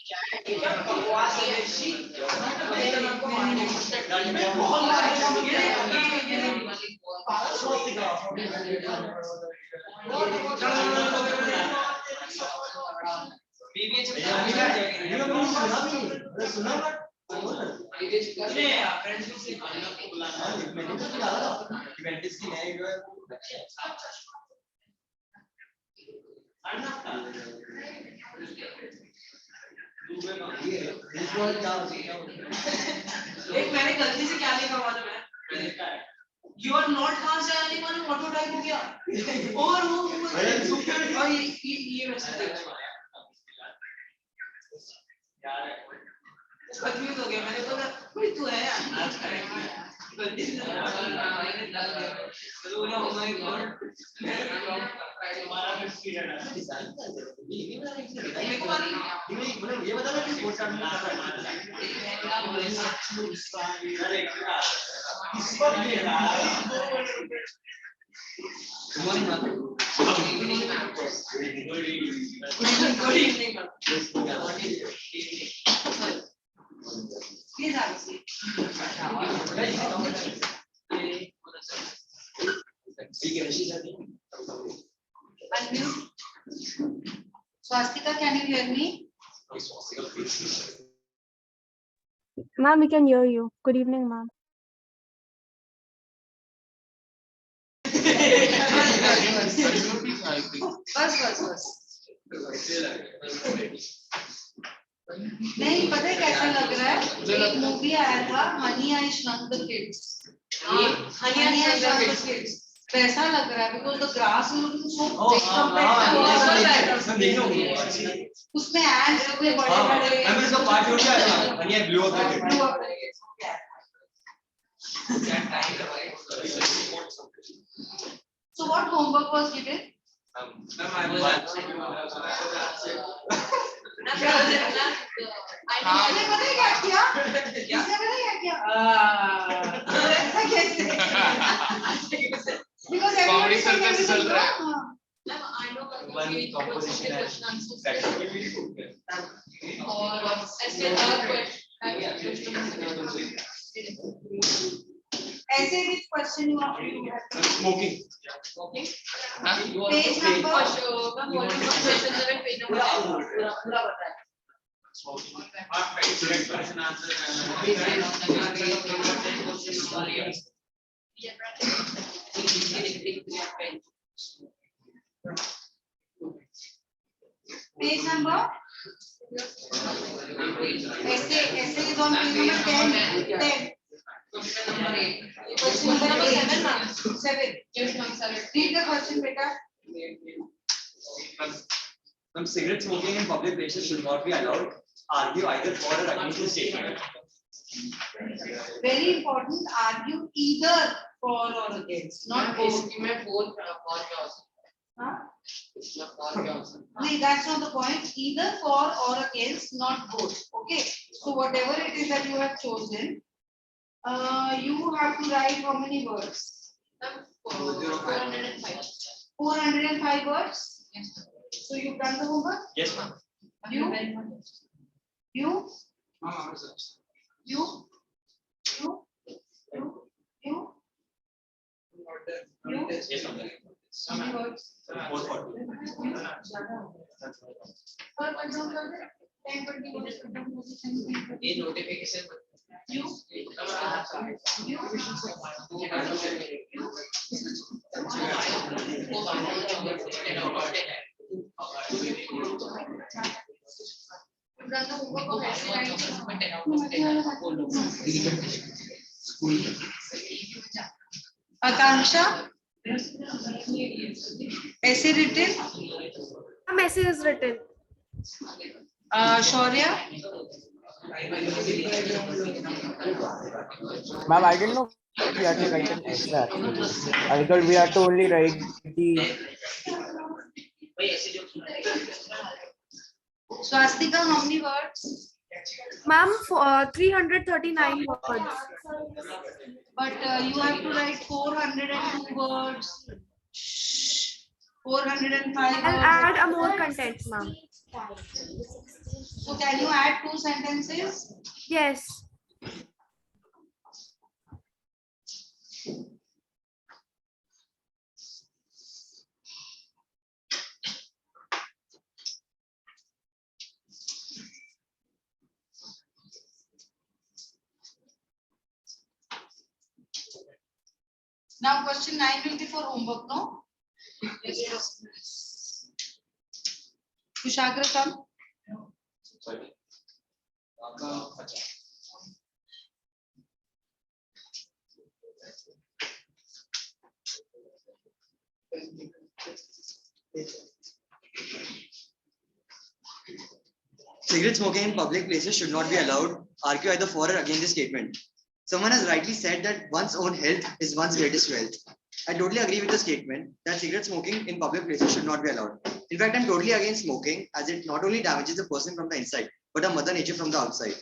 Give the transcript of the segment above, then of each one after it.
एक मैंने गलती से क्या लिखा हुआ था मैं You are not कहाँ से आने वाले ऑटो टाइप हो गया और वो ये वैसे कंफ्यूज हो गया मैंने बोला कोई तू है यार आज करेंगे गलती से मैंने डाल दिया तो बोला ओ माय गॉड हमारा एक्सपीरियंस है ये बता ना कि कोर्स का Please have a seat. Unmute. Swastika, can you hear me? Ma'am, we can hear you. Good evening, ma'am. बस नहीं पता है कैसा लग रहा है एक मूवी आया था honey I shrunk the kids honey I shrunk the kids वैसा लग रहा है because the grass is looking so big उसमें एड्स इतने बड़े-बड़े मैं इसका पार्ट हो गया honey I blew up the kids So what homework was given? Ma'am, I was आपने पता है क्या किया? इसने पता है क्या किया? ऐसा कैसे? Because everybody चल रहा है. Ma'am, I know one composition और ऐसे ऐसे which question you have? Smoking. Smoking. Page number. Page number. पूरा बताएं. Direct question answer. Page number. Essay is on page number 10. Question number 8. Question number 7, ma'am. 7. Yes, ma'am. 7. Read the question, beta. Some cigarette smoking in public places should not be allowed. Argue either for or against the statement. Very important. Argue either for or against, not both. Huh? No, that's not the point. Either for or against, not both. Okay. So whatever it is that you have chosen. You have to write how many words? 405. 405 words? Yes. So you've done the homework? Yes, ma'am. You? You? You? You? You? You? Yes, ma'am. How many words? 440. 10-20 words. ये notification You? You? Akanksha? Essay written? Essay is written. Shaurya? Ma'am, I didn't know we had to write an essay actually. I thought we had to only write the. Swastika, how many words? Ma'am, 339 words. But you have to write 402 words. 405 I'll words. add a more content, ma'am. So can you add 2 sentences? Yes. Now question 9 will be for homework, no? Yes. Kushagra, come. Sorry. Cigarette smoking in public places should not be allowed. Argue either for or against this statement. Someone has rightly said that one's own health is one's greatest wealth. I totally agree with the statement that cigarette smoking in public places should not be allowed. In fact, I'm totally against smoking as it not only damages the person from the inside, but a mother nature from the outside.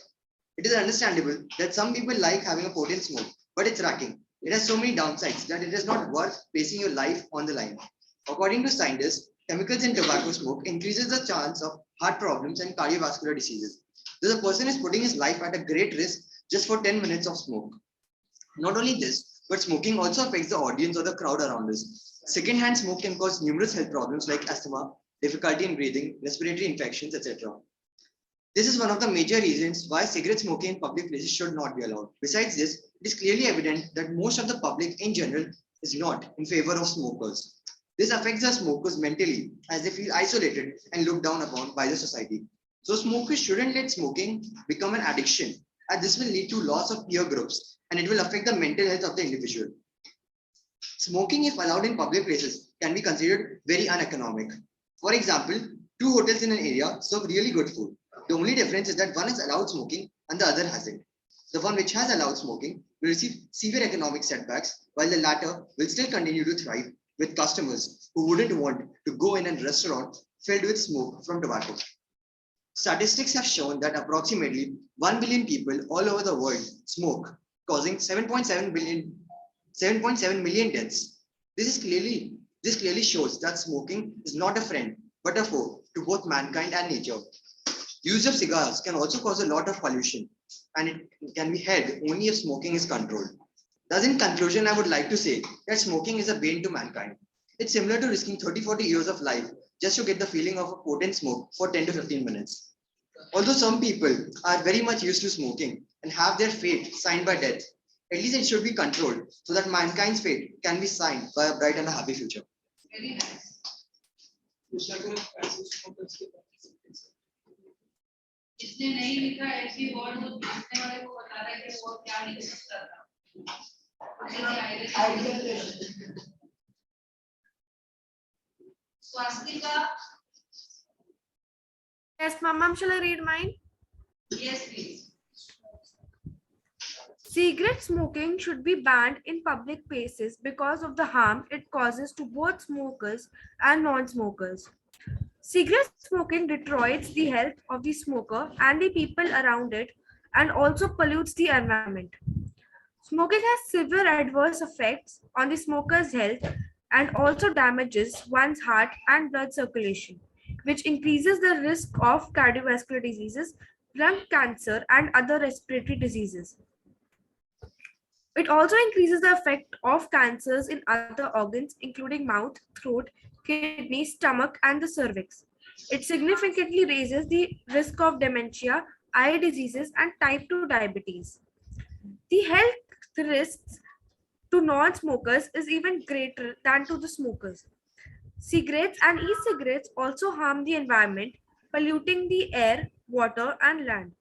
It is understandable that some people like having a potent smoke, but it's racking. It has so many downsides that it is not worth placing your life on the line. According to scientists, chemicals in tobacco smoke increases the chance of heart problems and cardiovascular diseases. Thus, a person is putting his life at a great risk just for 10 minutes of smoke. Not only this, but smoking also affects the audience or the crowd around us. Secondhand smoke can cause numerous health problems like asthma, difficulty in breathing, respiratory infections, etc. This is one of the major reasons why cigarette smoking in public places should not be allowed. Besides this, it is clearly evident that most of the public in general is not in favor of smokers. This affects the smokers mentally as they feel isolated and looked down upon by the society. So smokers shouldn't let smoking become an addiction, as this will lead to loss of peer groups and it will affect the mental health of the individual. Smoking, if allowed in public places, can be considered very uneconomic. For example, 2 hotels in an area serve really good food. The only difference is that one is allowed smoking and the other hasn't. The one which has allowed smoking will receive severe economic setbacks, while the latter will still continue to thrive with customers who wouldn't want to go in a restaurant filled with smoke from tobacco. Statistics have shown that approximately 1 billion people all over the world smoke, causing 7.7 million deaths. This clearly shows that smoking is not a friend, but a foe to both mankind and nature. Use of cigars can also cause a lot of pollution, and it can be held only if smoking is controlled. Thus, in conclusion, I would like to say that smoking is a bane to mankind. It's similar to risking 30-40 years of life just to get the feeling of a potent smoke for 10 to 15 minutes. Although some people are very much used to smoking and have their fate signed by death, at least it should be controlled so that mankind's fate can be signed by a bright and a happy future. Very nice. इसने नहीं लिखा ऐसी word वो लिखने वाले को बता रहा है कि वो क्या लिख सकता था. Swastika. Yes, ma'am. Shall I read mine? Yes, please. Cigarette smoking should be banned in public places because of the harm it causes to both smokers and non-smokers. Cigarette smoking destroys the health of the smoker and the people around it and also pollutes the environment. Smoking has severe adverse effects on the smoker's health and also damages one's heart and blood circulation, which increases the risk of cardiovascular diseases, lung cancer, and other respiratory diseases. It also increases the effect of cancers in other organs, including mouth, throat, kidney, stomach, and the cervix. It significantly raises the risk of dementia, eye diseases, and type 2 diabetes. The health risks to non-smokers is even greater than to the smokers. Cigarettes and e-cigarettes also harm the environment, polluting the air, water, and land.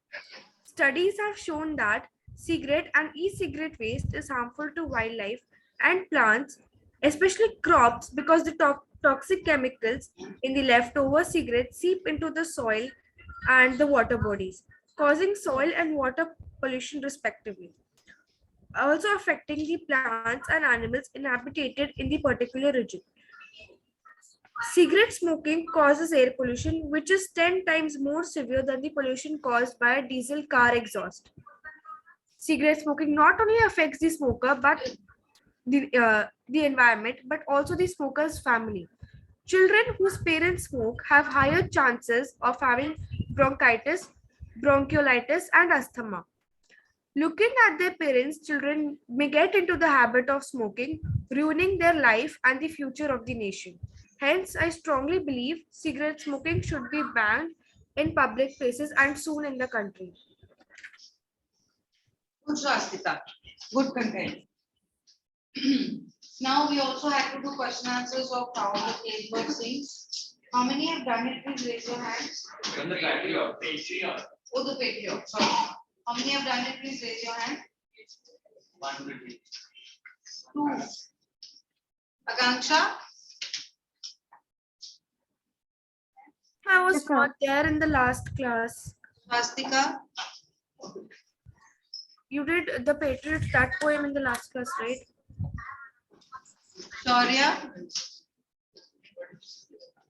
Studies have shown that cigarette and e-cigarette waste is harmful to wildlife and plants, especially crops, because the toxic chemicals in the leftover cigarettes seep into the soil and the water bodies, causing soil and water pollution respectively, also affecting the plants and animals inhabited in the particular region. Cigarette smoking causes air pollution, which is 10 times more severe than the pollution caused by a diesel car exhaust. Cigarette smoking not only affects the smoker but the environment, but also the smoker's family. Children whose parents smoke have higher chances of having bronchitis, bronchiolitis, and asthma. Looking at their parents, children may get into the habit of smoking, ruining their life and the future of the nation. Hence, I strongly believe cigarette smoking should be banned in public places and soon in the country. Good, Swastika. Good content. Now we also have to do question answers of how the playbook sings. How many have done it? Please raise your hands. From the Patriot. Oh, the Patriot. Sorry. How many have done it? Please raise your hand. 100. 2. Akanksha. I was not there in the last class. Swastika. You did the Patriot, that poem in the last class, right? Shaurya.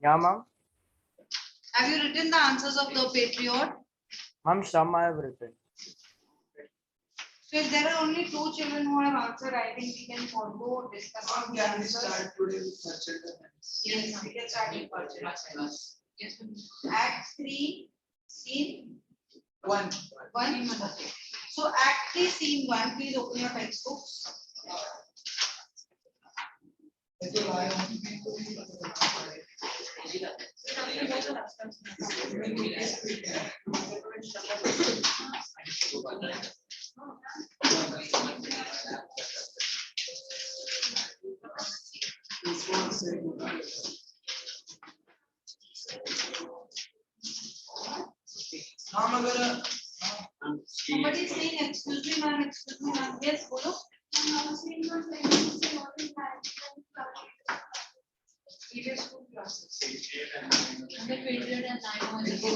Yeah, ma'am. Have you written the answers of the Patriot? Ma'am, some I have written. So if there are only 2 children who have answered, I think we can follow discussing the answers. Yes, we can start with purchase. Yes. Act 3, scene 1. Okay. So Act 3, scene 1, please open your textbooks. Somebody is saying, excuse me, ma'am, yes, bolo. Previous 2 classes. And the Patriot and 9 is the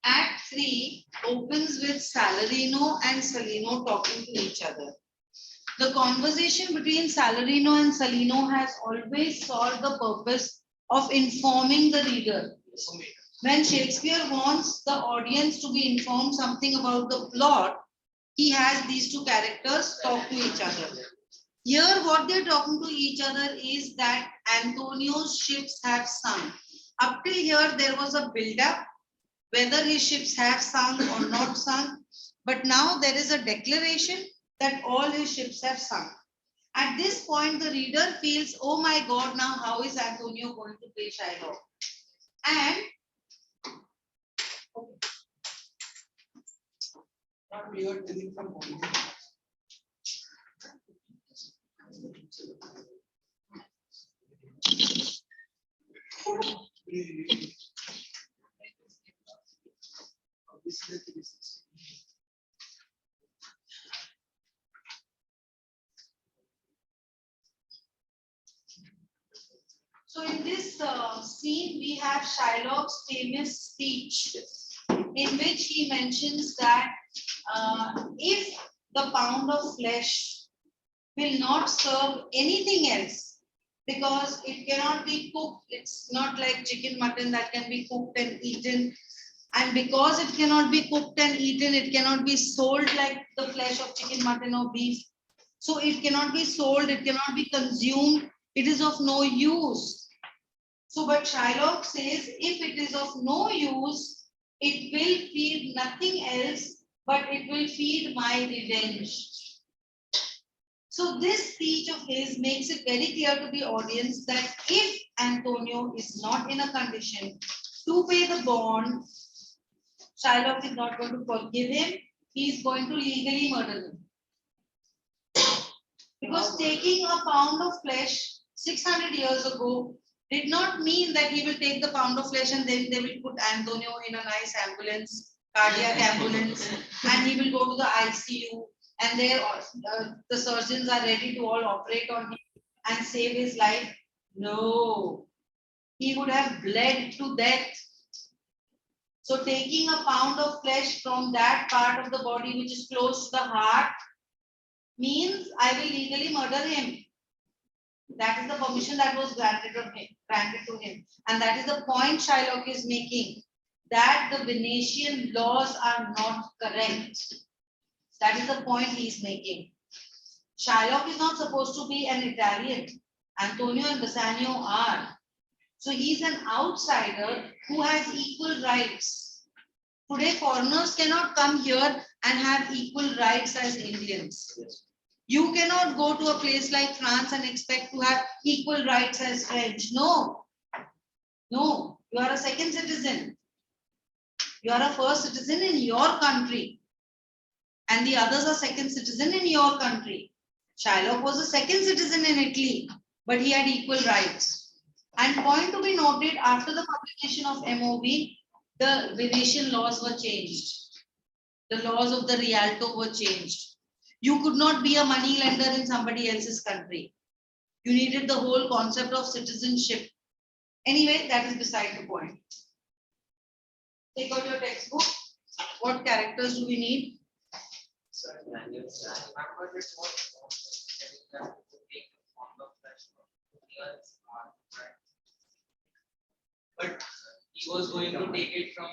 Act 3 opens with Salarino and Salino talking to each other. The conversation between Salarino and Salino has always served the purpose of informing the reader. When Shakespeare wants the audience to be informed something about the plot, he has these 2 characters talk to each other. Here, what they're talking to each other is that Antonio's ships have sunk. Up till here, there was a build-up, whether his ships have sunk or not sunk. But now there is a declaration that all his ships have sunk. At this point, the reader feels, oh my God, now how is Antonio going to play Shylock? And so in this scene, we have Shylock's famous speech in which he mentions that if the pound of flesh will not serve anything else, because it cannot be cooked, it's not like chicken, mutton that can be cooked and eaten. And because it cannot be cooked and eaten, it cannot be sold like the flesh of chicken, mutton or beef. So it cannot be sold, it cannot be consumed, it is of no use. So, but Shylock says, if it is of no use, it will feed nothing else, but it will feed my revenge. So this speech of his makes it very clear to the audience that if Antonio is not in a condition to pay the bond, Shylock is not going to forgive him. He is going to legally murder him. Because taking a pound of flesh 600 years ago did not mean that he will take the pound of flesh and then they will put Antonio in a nice ambulance, cardiac ambulance, and he will go to the ICU, and there the surgeons are ready to all operate on him and save his life. No, he would have bled to death. So taking a pound of flesh from that part of the body which is close to the heart means I will legally murder him. That is the permission that was granted to him. And that is the point Shylock is making, that the Venetian laws are not correct. That is the point he is making. Shylock is not supposed to be an Italian. Antonio and Bassanio are. So he is an outsider who has equal rights. Today, foreigners cannot come here and have equal rights as Indians. Yes. You cannot go to a place like France and expect to have equal rights as French. No. No. You are a second citizen. You are a first citizen in your country. And the others are second citizen in your country. Shylock was a second citizen in Italy, but he had equal rights. And point to be noted, after the publication of MOV, the Venetian laws were changed. The laws of the Rialto were changed. You could not be a money lender in somebody else's country. You needed the whole concept of citizenship. Anyway, that is beside the point. Take out your textbook. What characters do we need? But he was going to take it from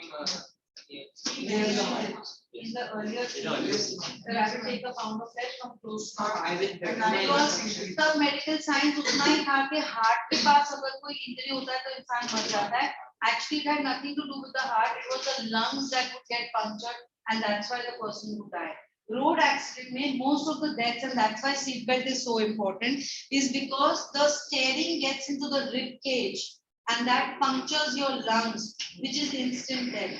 In the earlier days, they had to take a pound of flesh from close to heart. I will And that was सब medical science उतना ही था कि heart के पास अगर कोई injury होता है तो इंसान मर जाता है. Actually, it had nothing to do with the heart. It was the lungs that would get punctured, and that's why the person would die. Road accident में most of the deaths, and that's why seatbelt is so important, is because the steering gets into the rib cage and that punctures your lungs, which is instant death.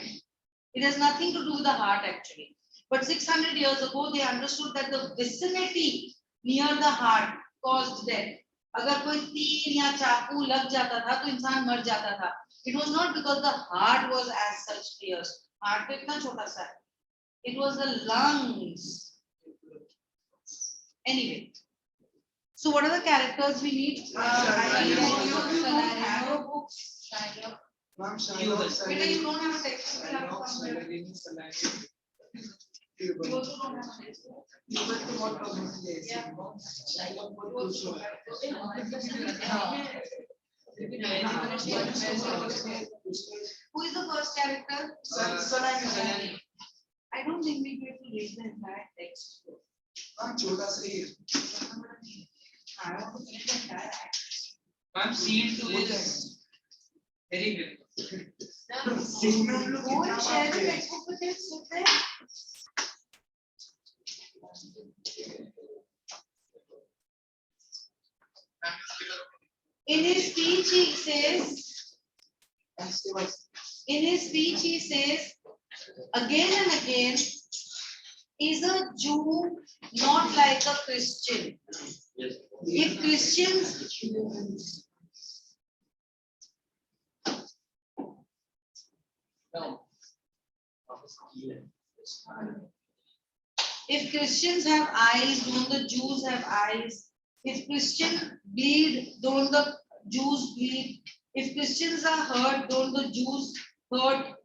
It has nothing to do with the heart actually. But 600 years ago, they understood that the vicinity near the heart caused death. अगर कोई तीर या चाकू लग जाता था तो इंसान मर जाता था. It was not because the heart was as such pierced. Heart तो इतना छोटा सा है. It was the lungs. Anyway, so what are the characters we need? I need your books. Ma'am, Whether you don't have a textbook, you have to come here. You also don't have a textbook. Yeah. Who is the first character? Salani. I don't think we get to read the entire text. I want to read the entire text. Ma'am, scene 2 is very good. Go and share the textbook with him, sit there. In his speech, he says, again and again, is a Jew not like a Christian? Yes. If Christians, if Christians have eyes, don't the Jews have eyes? If Christians bleed, don't the Jews bleed? If Christians are hurt, don't the Jews hurt?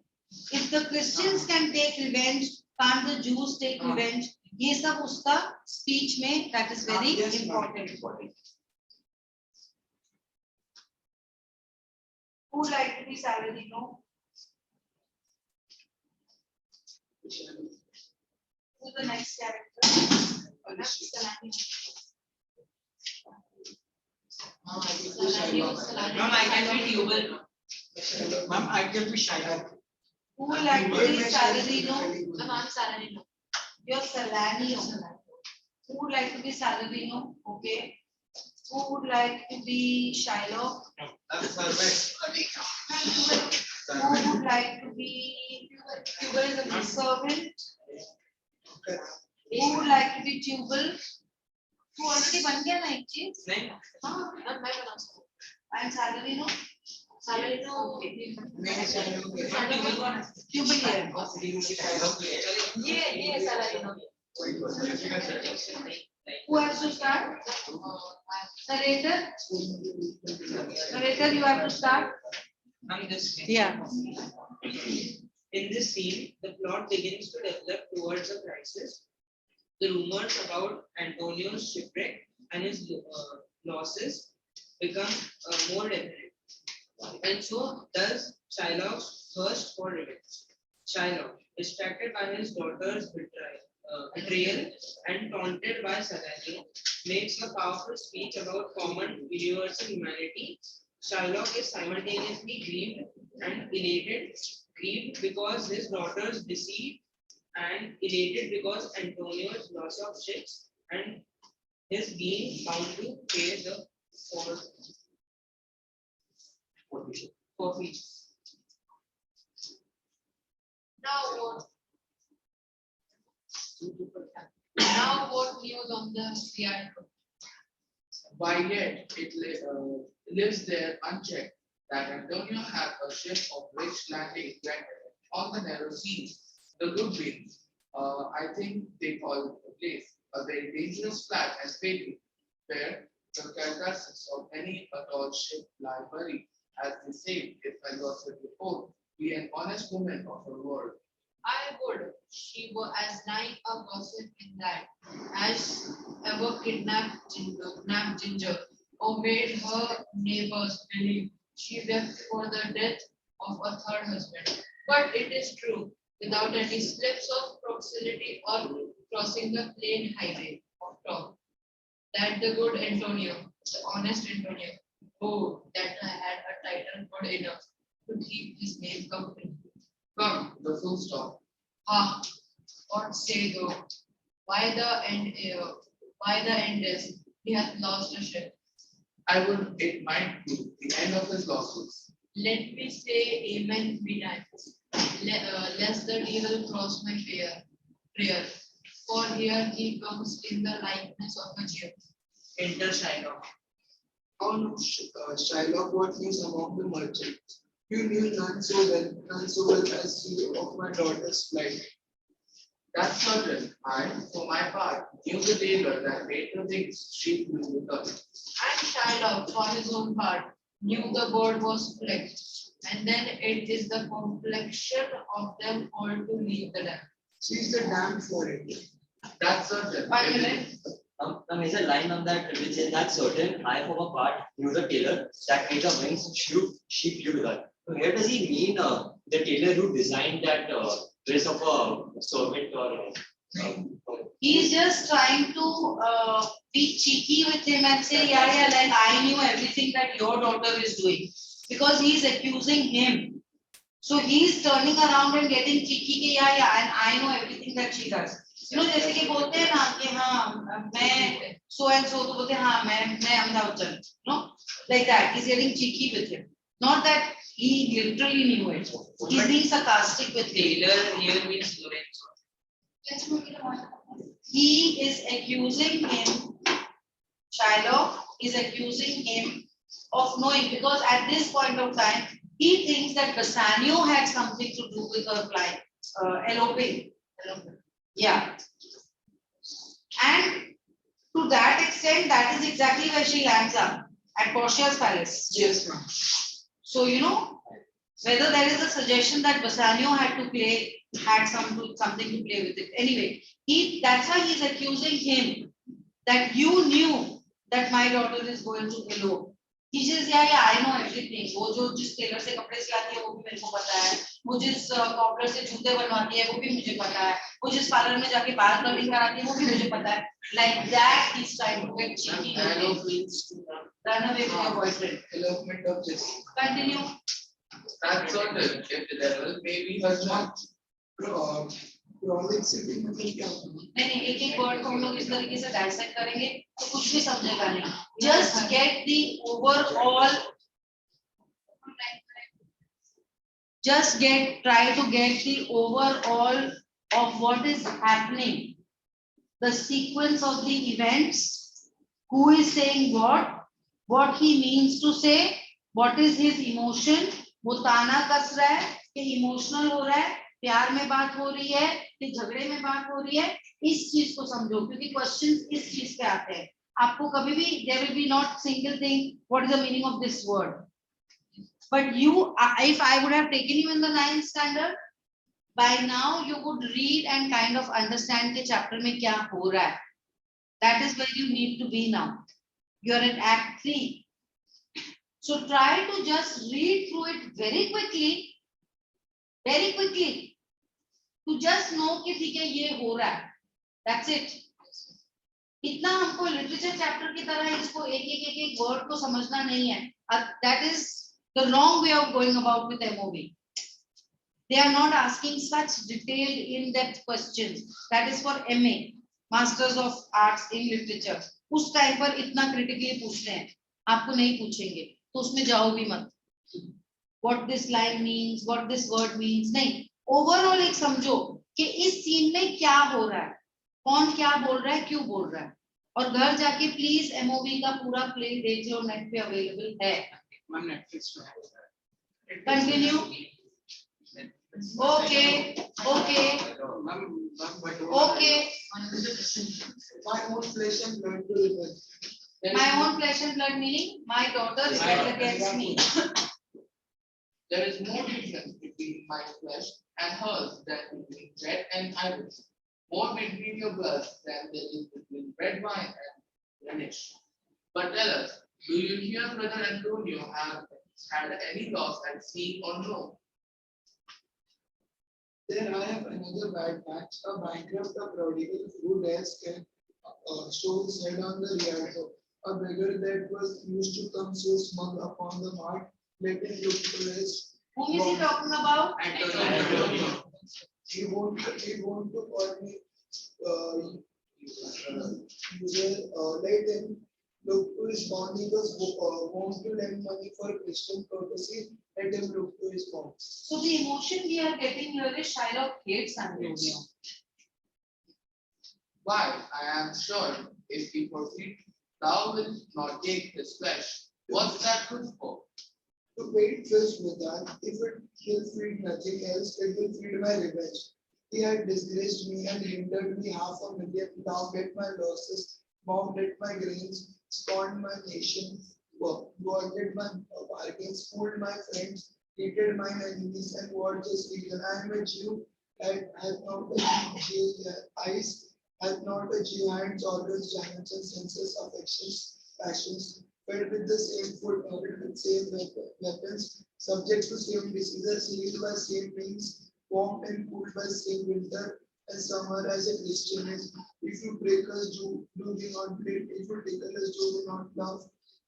If the Christians can take revenge, can't the Jews take revenge? ये सब उसका speech में, that is very important. Who would like to be salary? No. Who's the next character? Ma'am, I can be Tubal. Ma'am, I can be Shylock. Who would like to be Salarino? I'm Salarino. You're Salarino. Who would like to be Salarino? Okay. Who would like to be Shylock? Who would like to be Tubal is a servant? Who would like to be Tubal? Who already बन गया ना एक चीज? नहीं. हाँ, अब मैं बना सकूँ. And Salarino? Salarino. Okay. Tubal here. ये Salarino. Who has to start? Narrator? Narrator, you have to start. Ma'am, this. Yeah. In this scene, the plot begins to develop towards a crisis. The rumors about Antonio's shipwreck and his losses become more definite. And so does Shylock's thirst for revenge. Shylock, distracted by his daughter's betrayal and taunted by Saladin, makes a powerful speech about common universal humanity. Shylock is simultaneously grieved and elated, grieved because his daughter's deceit and elated because Antonio's loss of ships and his being bound to pay the forfeit. Now what news on the CI? Why yet lives there unchecked that Antonio had a ship of rich landing on the narrow seas, the good winds. I think they call the place a very dangerous flat and fatal, where the carcasses of any atoll ship lie buried, as they say, if I got the report, be an honest woman of her word. I would. She was as like a gossip in that, as ever kidnapped Ginger, or made her neighbors believe she wept for the death of a third husband. But it is true, without any slips of proximity or crossing the plain highway of talk, that the good Antonio, the honest Antonio, oh, that I had a title good enough to keep his name company. Come, the full stop. Ah, what say though? Why the end is he hath lost a ship. I would it might be the end of his lawsuits. Let me say amen betimes, lest the devil cross my prayer. For here he comes in the likeness of a Jew. Enter Shylock. Oh no, Shylock, what news among the merchants? You knew none so well as you of my daughter's flight. That's certain. I, for my part, knew the tailor that made the things she flew with us. And Shylock, for his own part, knew the bird was flexed, and then it is the complexion of them all to leave the land. She's the damn for it. That's certain. Finally, There's a line on that which is that certain. I, for my part, knew the tailor that made the wings she flew with her. So here does he mean the tailor who designed that dress of a servant or? he's just trying to be cheeky with him and say, yeah, like I knew everything that your daughter is doing. Because he's accusing him. So he's turning around and getting cheeky, yeah, and I know everything that she does. You know, जैसे कि बोलते हैं ना कि हाँ मैं so and so तो बोलते हैं हाँ मैं Amitabh Bachchan, no, like that. He's getting cheeky with him. Not that he literally knew it. He's being sarcastic with him. Taylor here means Lorenzo. He is accusing him, Shylock is accusing him of knowing, because at this point of time, he thinks that Bassanio had something to do with her flight, eloping. Yeah. And to that extent, that is exactly where she lands up, at Portia's palace. Yes, ma'am. So, you know, whether there is a suggestion that Bassanio had something to play with it. Anyway, that's why he's accusing him that you knew that my daughter is going to elope. He says, yeah, I know everything. वो जो जिस Taylor से कपड़े सिलाती है वो भी मेरे को पता है. वो जिस कॉपलर से जूते बनवाती है वो भी मुझे पता है. वो जिस पार्लर में जाके बाल कर्लिंग कराती है वो भी मुझे पता है. Like that, he's trying to get cheeky. Run away with your boyfriend. Elopement of Jesse. Continue. That's certain. If the devil may be her son. Prolixity मतलब क्या? नहीं एक वर्ड को हम लोग इस तरीके से डाइसेक्ट करेंगे तो कुछ भी समझेगा नहीं. Just get the overall. Try to get the overall of what is happening, the sequence of the events, who is saying what he means to say, what is his emotion, वो ताना कस रहा है कि इमोशनल हो रहा है, प्यार में बात हो रही है कि झगड़े में बात हो रही है. इस चीज को समझो क्योंकि क्वेश्चंस इस चीज पे आते हैं. आपको कभी भी there will be not single thing what is the meaning of this word. But you, if I would have taken you in the 9th standard, by now you would read and kind of understand के chapter में क्या हो रहा है. That is where you need to be now. You are at Act 3. So try to just read through it very quickly, to just know कि ठीक है ये हो रहा है. That's it. इतना हमको लिटरेचर चैप्टर की तरह इसको एक वर्ड को समझना नहीं है. That is the wrong way of going about with MOV. They are not asking such detailed in-depth questions. That is for MA, Masters of Arts in Literature. उस टाइम पर इतना क्रिटिकली पूछते हैं, आपको नहीं पूछेंगे तो उसमें जाओ भी मत. What this line means, what this word means, नहीं. ओवरऑल एक समझो कि इस सीन में क्या हो रहा है, कौन क्या बोल रहा है, क्यों बोल रहा है. और घर जाके प्लीज एमओवी का पूरा प्ले देख लो, नेट पे अवेलेबल है. Continue. Okay okay okay. My own flesh and blood to revenge. My own flesh and blood meaning my daughter rebelled against me. There is more difference between my flesh and hers than between bread and idols. More between your blood than there is between red wine and blemish. But tell us, do you hear Brother Antonio have had any loss at sea or no? There I have another bad match, a bankrupt, a prodigal who dares can show his head on the Rialto, a beggar that was used to come so smug upon the mart, let him look to his. Whom is he talking about? Antonio. He won't to call me let him look to his bond. He was wont to lend money for Christian courtesy, let him look to his bond. So the emotion we are getting here is Shylock hates Antonio. Why, I am sure, if he forbid, thou wilt not take his flesh. What's that good for? To pay fish with that, if it will feed nothing else, it will feed my revenge. He had disgraced me and hindered me 500,000, now get my losses, mocked at my grains, scorned my nation, thwarted my bargains, fooled my friends, hated my enemies, and what just reason. I am a Jew, and have not a Jew eyes, have not a Jew hands, organs, giants, and senses, affections, passions, fed with the same food, armed with same weapons, subject to same diseases, healed by same means, warmed and cooled by same winter and summer as a Christian is. If you break us, do we not bleed? If you tickle us, do we not laugh?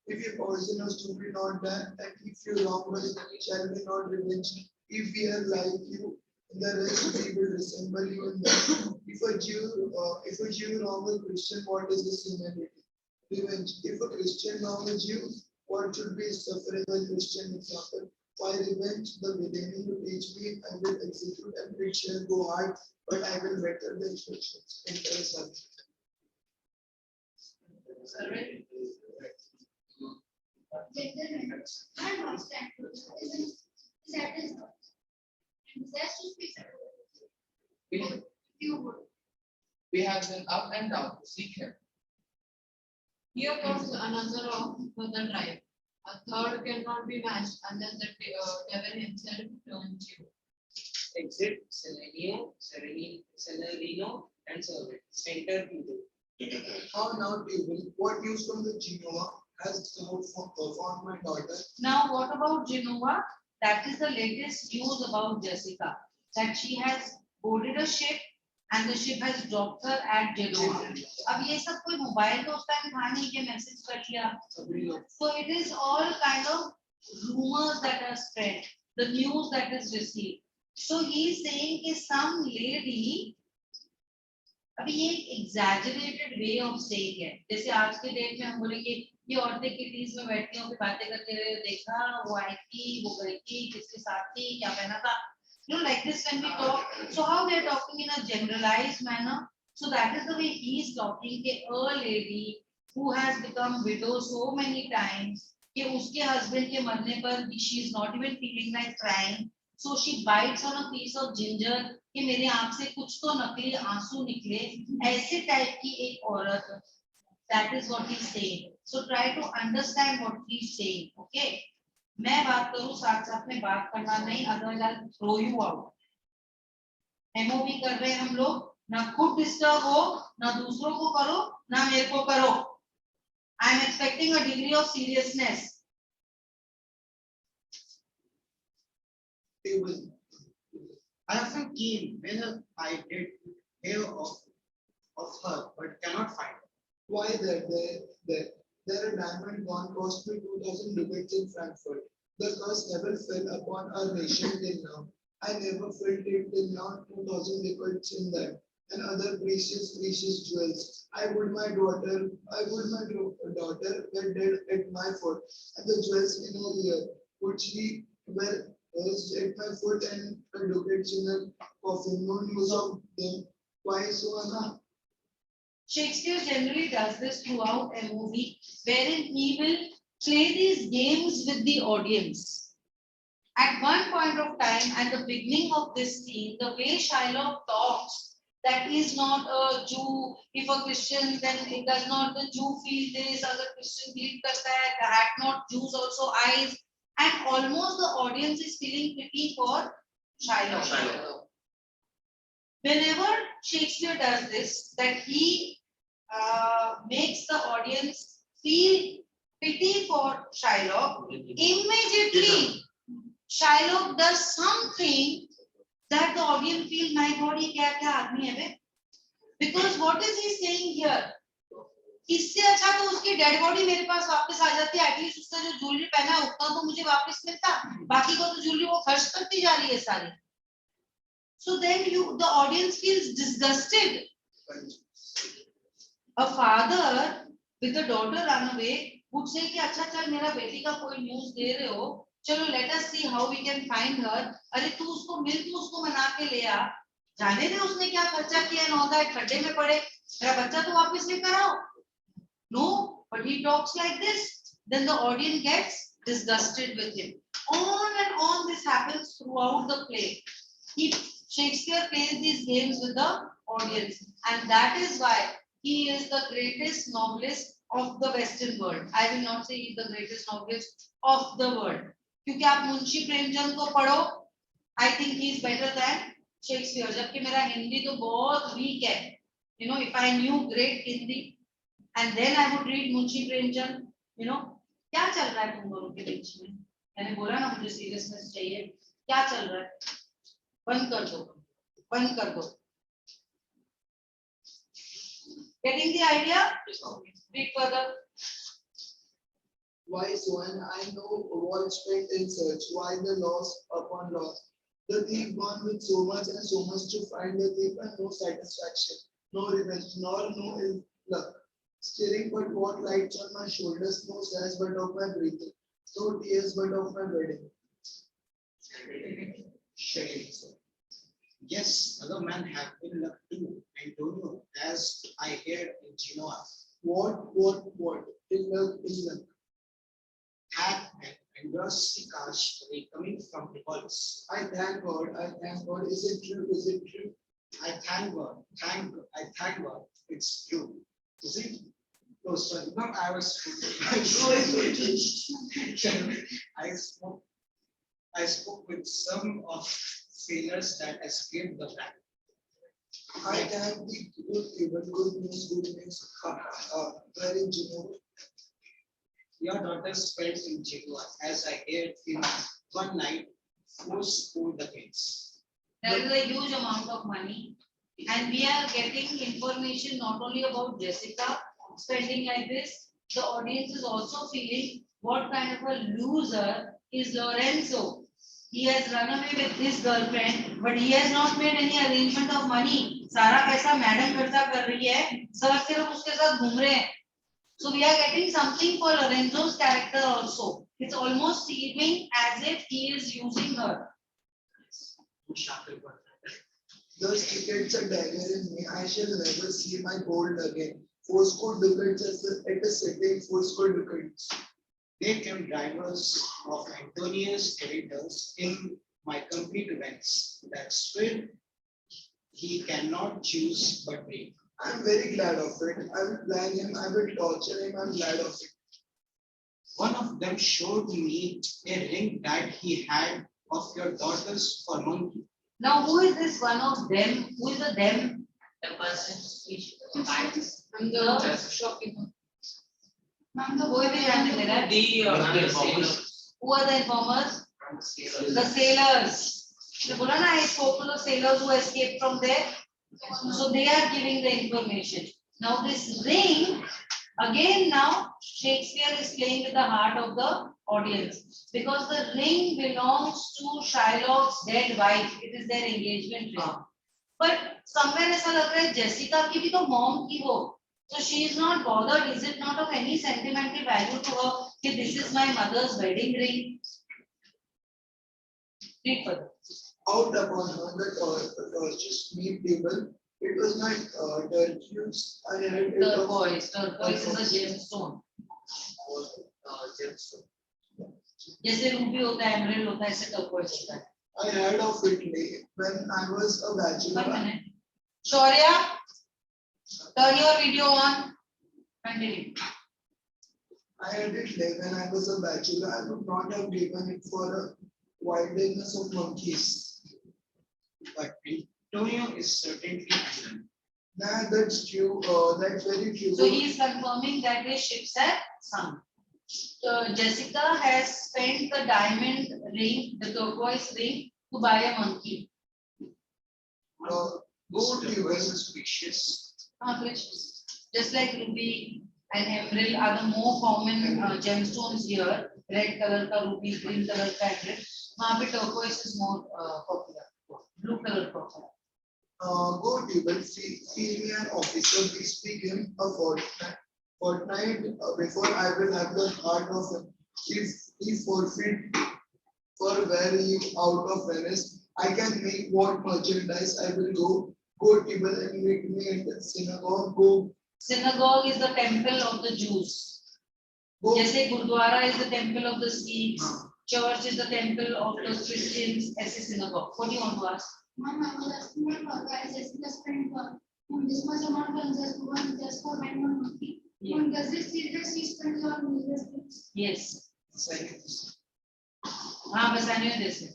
If you poison us, do we not die? And if you wrong us, shall we not revenge? If we are like you, the rest we will resemble you in that. If a Jew wrong a Christian, what is the sin in it? Revenge. If a Christian wrong a Jew, what should be suffering a Christian example? Why revenge? The beginning you teach me, I will execute and it shall go hard, but I will better the instructions. Enter a subject. We have been up and down to seek him. Here comes another of the tribe. A third cannot be matched unless the devil himself turns you. Exit Selenio, and servant. Enter Ritu. How now, table? What news from the Genova has found my daughter? Now, what about Genova? That is the latest news about Jessica. That she has boarded a ship and the ship has dropped her at Genova. अब ये सब कोई mobile तो उस time था नहीं कि message कर लिया. So it is all kind of rumors that are spread, the news that is received. So he is saying कि some lady, अभी ये एक exaggerated way of saying है. जैसे आज के डेट में हम बोलेंगे ये औरतें किटीज में बैठती हों, बातें करते हुए देखा, वो आई थी, वो गई थी, किसके साथ थी, क्या पहना था. You know, like this when we talk. So how they are talking in a generalized manner. So that is the way he is talking. A lady who has become widow so many times, कि उसके husband के मरने पर she is not even feeling like crying. So she bites on a piece of ginger कि मेरे आँख से कुछ तो नकली आंसू निकले. ऐसे टाइप की एक औरत. That is what he is saying. So try to understand what he is saying. Okay. मैं बात करूं साथ साथ में बात करना नहीं, otherwise I'll throw you out. MOP कर रहे हैं हम लोग, ना खुद डिस्टर्ब हो, ना दूसरों को करो, ना मेरे को करो. I am expecting a degree of seriousness. I often came when I did hear of her, but cannot find her. Why there a diamond one cost me 2,000 ducats in Frankfurt. The curse never fell upon our nation till now. I never felt it till now 2,000 ducats in that. And other precious jewels. I would my daughter were dead at my foot, and the jewels in her ear, which we were at my foot, and a ducats in her coffin. No news of them. Why so, Anna? Shakespeare generally does this throughout a movie, wherein he will play these games with the audience. At one point of time, at the beginning of this scene, the way Shylock talks, that he is not a Jew. If a Christian, then it does not the Jew feel this, other Christian believe that had not Jews also eyes, and almost the audience is feeling pity for Shylock. Whenever Shakespeare does this, that he makes the audience feel pity for Shylock, immediately Shylock does something that the audience feel, my God, ये क्या क्या आदमी है बे? Because what is he saying here? इससे अच्छा तो उसकी dead body मेरे पास वापस आ जाती है, एटलीस्ट उसका जो ज्वेलरी पहना है उतना तो मुझे वापस मिलता, बाकी को तो ज्वेलरी वो खर्च करती जा रही है सारी. So then the audience feels disgusted. A father with a daughter run away would say कि अच्छा चल मेरा बेटी का कोई न्यूज़ दे रहे हो, चलो let us see how we can find her. अरे तू उसको मिल, तू उसको मना के ले आ, जाने दे उसने क्या खर्चा किया and all that, खड्डे में पड़े, मेरा बच्चा तो वापस लेकर आओ. No, but he talks like this, then the audience gets disgusted with him. On and on this happens throughout the play. Shakespeare plays these games with the audience, and that is why he is the greatest novelist of the Western world. I will not say he is the greatest novelist of the world. क्योंकि आप मुंशी प्रेमचंद को पढ़ो, I think he is better than Shakespeare. जबकि मेरा हिंदी तो बहुत weak है. You know, if I knew great Hindi, and then I would read Munshi Premchand, you know, क्या चल रहा है तुम दोनों के बीच में? मैंने बोला ना मुझे seriousness चाहिए. क्या चल रहा है? बंद कर दो, बंद कर दो. Getting the idea? Read further. Why so? And I know what spent in search. Why the loss upon loss? The thief gone with so much and so much to find the thief, and no satisfaction, no revenge, nor no ill luck. Staring but what lights on my shoulders, no sighs but of my breathing, no tears but of my wedding. Yes, other men have been luck too, Antonio, as I heard in Genoa. What? Is luck. Had and Andros Sikash coming from the Pulse. I thank God. Is it true? I thank God. I thank God. It's true. Is it? Oh, sorry. No, I was. I spoke with some of sailors that escaped the bank. I thank the good news. Where in Geneva? Your daughter spent in Genoa, as I heard in one night, 4 school decades. There is a huge amount of money, and we are getting information not only about Jessica spending like this, the audience is also feeling what kind of a loser is Lorenzo. He has run away with his girlfriend, but he has not made any arrangement of money. सारा पैसा madam खर्चा कर रही है, सब सिर्फ उसके साथ घूम रहे हैं. So we are getting something for Lorenzo's character also. It's almost seeming as if he is using her. Those tickets are dagger in me. I shall never see my gold again. 4 school ducats at a sitting, 4 school ducats. They came drivers of Antonius editors in my company to Venice. That spirit he cannot choose but break. I'm very glad of it. I will blind him, I will torture him, I'm glad of it. One of them showed me a ring that he had of your daughter's for monkey. Now, who is this one of them? Who is the them? The person which And the shopkeeper. कोई भी ध्यान नहीं दे रहा है. the sailors. Who are the informers? The sailors. So, बोला ना, I spoke to the sailors who escaped from there. So they are giving the information. Now this ring, again now Shakespeare is playing with the heart of the audience because the ring belongs to Shylock's dead wife. It is their engagement ring. But somewhere ऐसा लग रहा है Jessica की भी तो mom की वो. So she is not bothered. Is it not of any sentimental value to her? That this is my mother's wedding ring. Read further. Out upon her the torches meet table. It was not turquoise. I had it of Turquoise. Turquoise is a gemstone. जैसे Ruby होता है, emerald होता है, ऐसे turquoise होता है. I heard of it late when I was a One bachelor. minute. Shaurya, turn your video on. Continue. I had it late when I was a bachelor. I would not have given it for a wilderness of monkeys. But Antonio is certainly unknown. Nah, that's true. That's very true. So he is confirming that his ships have sunk. So Jessica has spent the diamond ring, the turquoise ring, to buy a monkey. Go to was US. suspicious. Precious. Just like ruby and emerald are the more common gemstones here. Red color ka ruby, green color ka emerald. वहाँ पे turquoise is more popular. Blue color popular. Go table, senior officer, we speak him a fortnight before I will have the heart of him. If he forfeit for where he out of Venice, I can make what merchandise I will go table and meet me in the synagogue. Go. Synagogue is the temple of the Jews. Go. जैसे gurdwara is the temple of the Sikhs. Church is the temple of the Christians. ऐसे synagogue. What do you want to ask? Mom, I was asking about why Jessica's friend this much amount of just for rent on monkey. Yeah. Does this see that she spends on millions? Yes. हाँ बसानियों जैसे.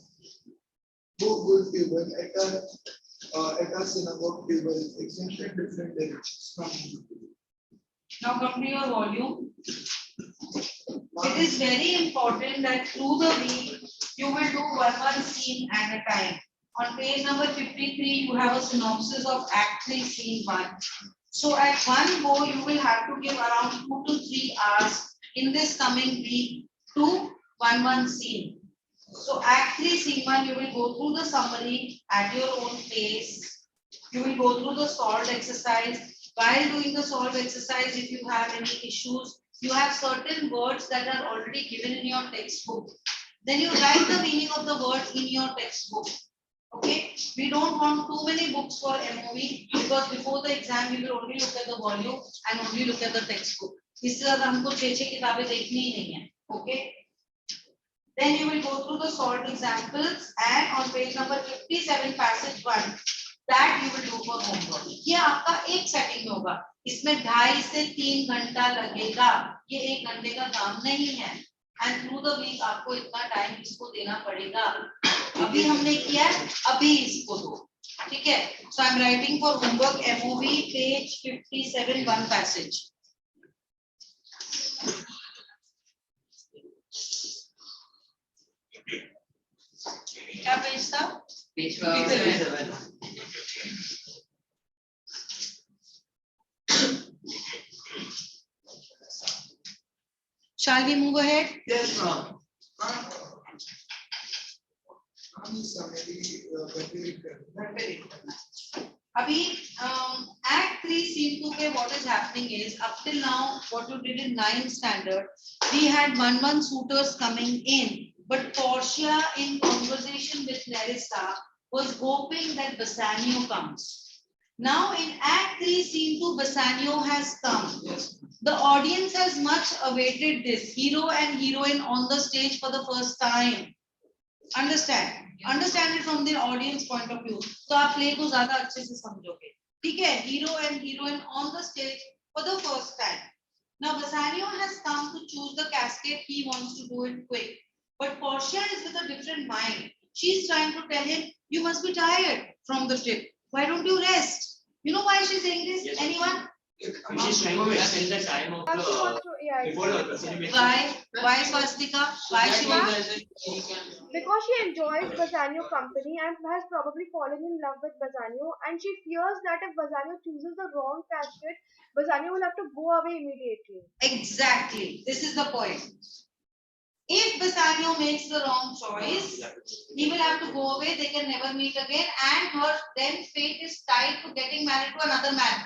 Go good table at a synagogue table, exactly different directions from me. Now come to your volume. It is very important that through the week you will do one scene at a time. On page number 53, you have a synopsis of Act 3, Scene 1. So at one go, you will have to give around 2 to 3 hours in this coming week to one scene. So Act 3, Scene 1, you will go through the summary at your own pace. You will go through the solved exercise. While doing the solved exercise, if you have any issues, you have certain words that are already given in your textbook. Then you write the meaning of the word in your textbook. Okay, we don't want too many books for MOV because before the exam we will only look at the volume and only look at the textbook. इससे ज़्यादा हमको 6 किताबें देखनी ही नहीं है. Okay. Then you will go through the solved examples and on page number 57 passage 1 that you will do for homework. ये आपका एक सेटिंग में होगा. इसमें 2.5 से 3 घंटा लगेगा. ये 1 घंटे का काम नहीं है. And through the week आपको इतना टाइम इसको देना पड़ेगा. अभी हमने किया, अभी इसको दो. ठीक है. So I am writing for homework MOV page 57 one passage. क्या पेज था? Page 57. Shall we move ahead? Yes, ma'am. Summary, अभी Act 3 Scene 2 पे what is happening is up till now what you did in 9th standard we had one suitors coming in, but Portia in conversation with Nerissa was hoping that Bassanio comes. Now in Act 3 Scene 2 Bassanio has come. Yes. The audience has much awaited this hero and heroine on the stage for the first time. Understand it from the audience point of view. तो आप play को ज़्यादा अच्छे से समझोगे. ठीक है. Hero and heroine on the stage for the first time. Now Bassanio has come to choose the cascade. He wants to do it quick. But Portia is with a different mind. She's trying to tell him, You must be tired from the trip. Why don't you rest? You know why she's saying this? Yes. Anyone? She's trying to extend the time of She wants the to, yeah, before the exactly. Why? Why Swastika? Why she wants? Because she enjoys Bassanio company and has probably fallen in love with Bassanio, and she fears that if Bassanio chooses the wrong casket, Bassanio will have to go away immediately. Exactly. This is the point. If Bassanio makes the wrong choice, he will have to go away. They can never meet again, and her then fate is tied to getting married to another man.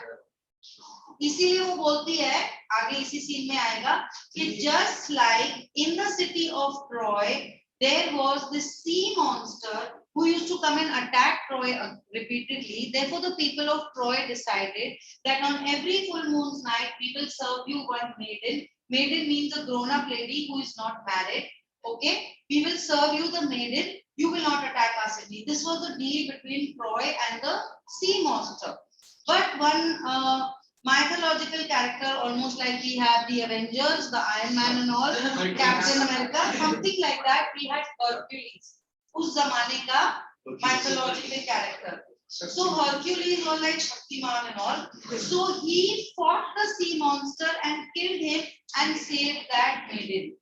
इसीलिए वो बोलती है आगे इसी scene में आएगा कि just like in the city of Troy there was this sea monster who used to come and attack Troy repeatedly. Therefore the people of Troy decided that on every full moon's night we will serve you one maiden. Maiden means a grown up lady who is not married. Okay, we will serve you the maiden. You will not attack our city. This was the deal between Troy and the sea monster. But one mythological character, almost like we have the Avengers, the Iron Man and all, Captain America, something like that. We had Hercules, उस जमाने का mythological character. So Hercules was like Shaktiman and all. So he fought the sea monster and killed him and saved that maiden.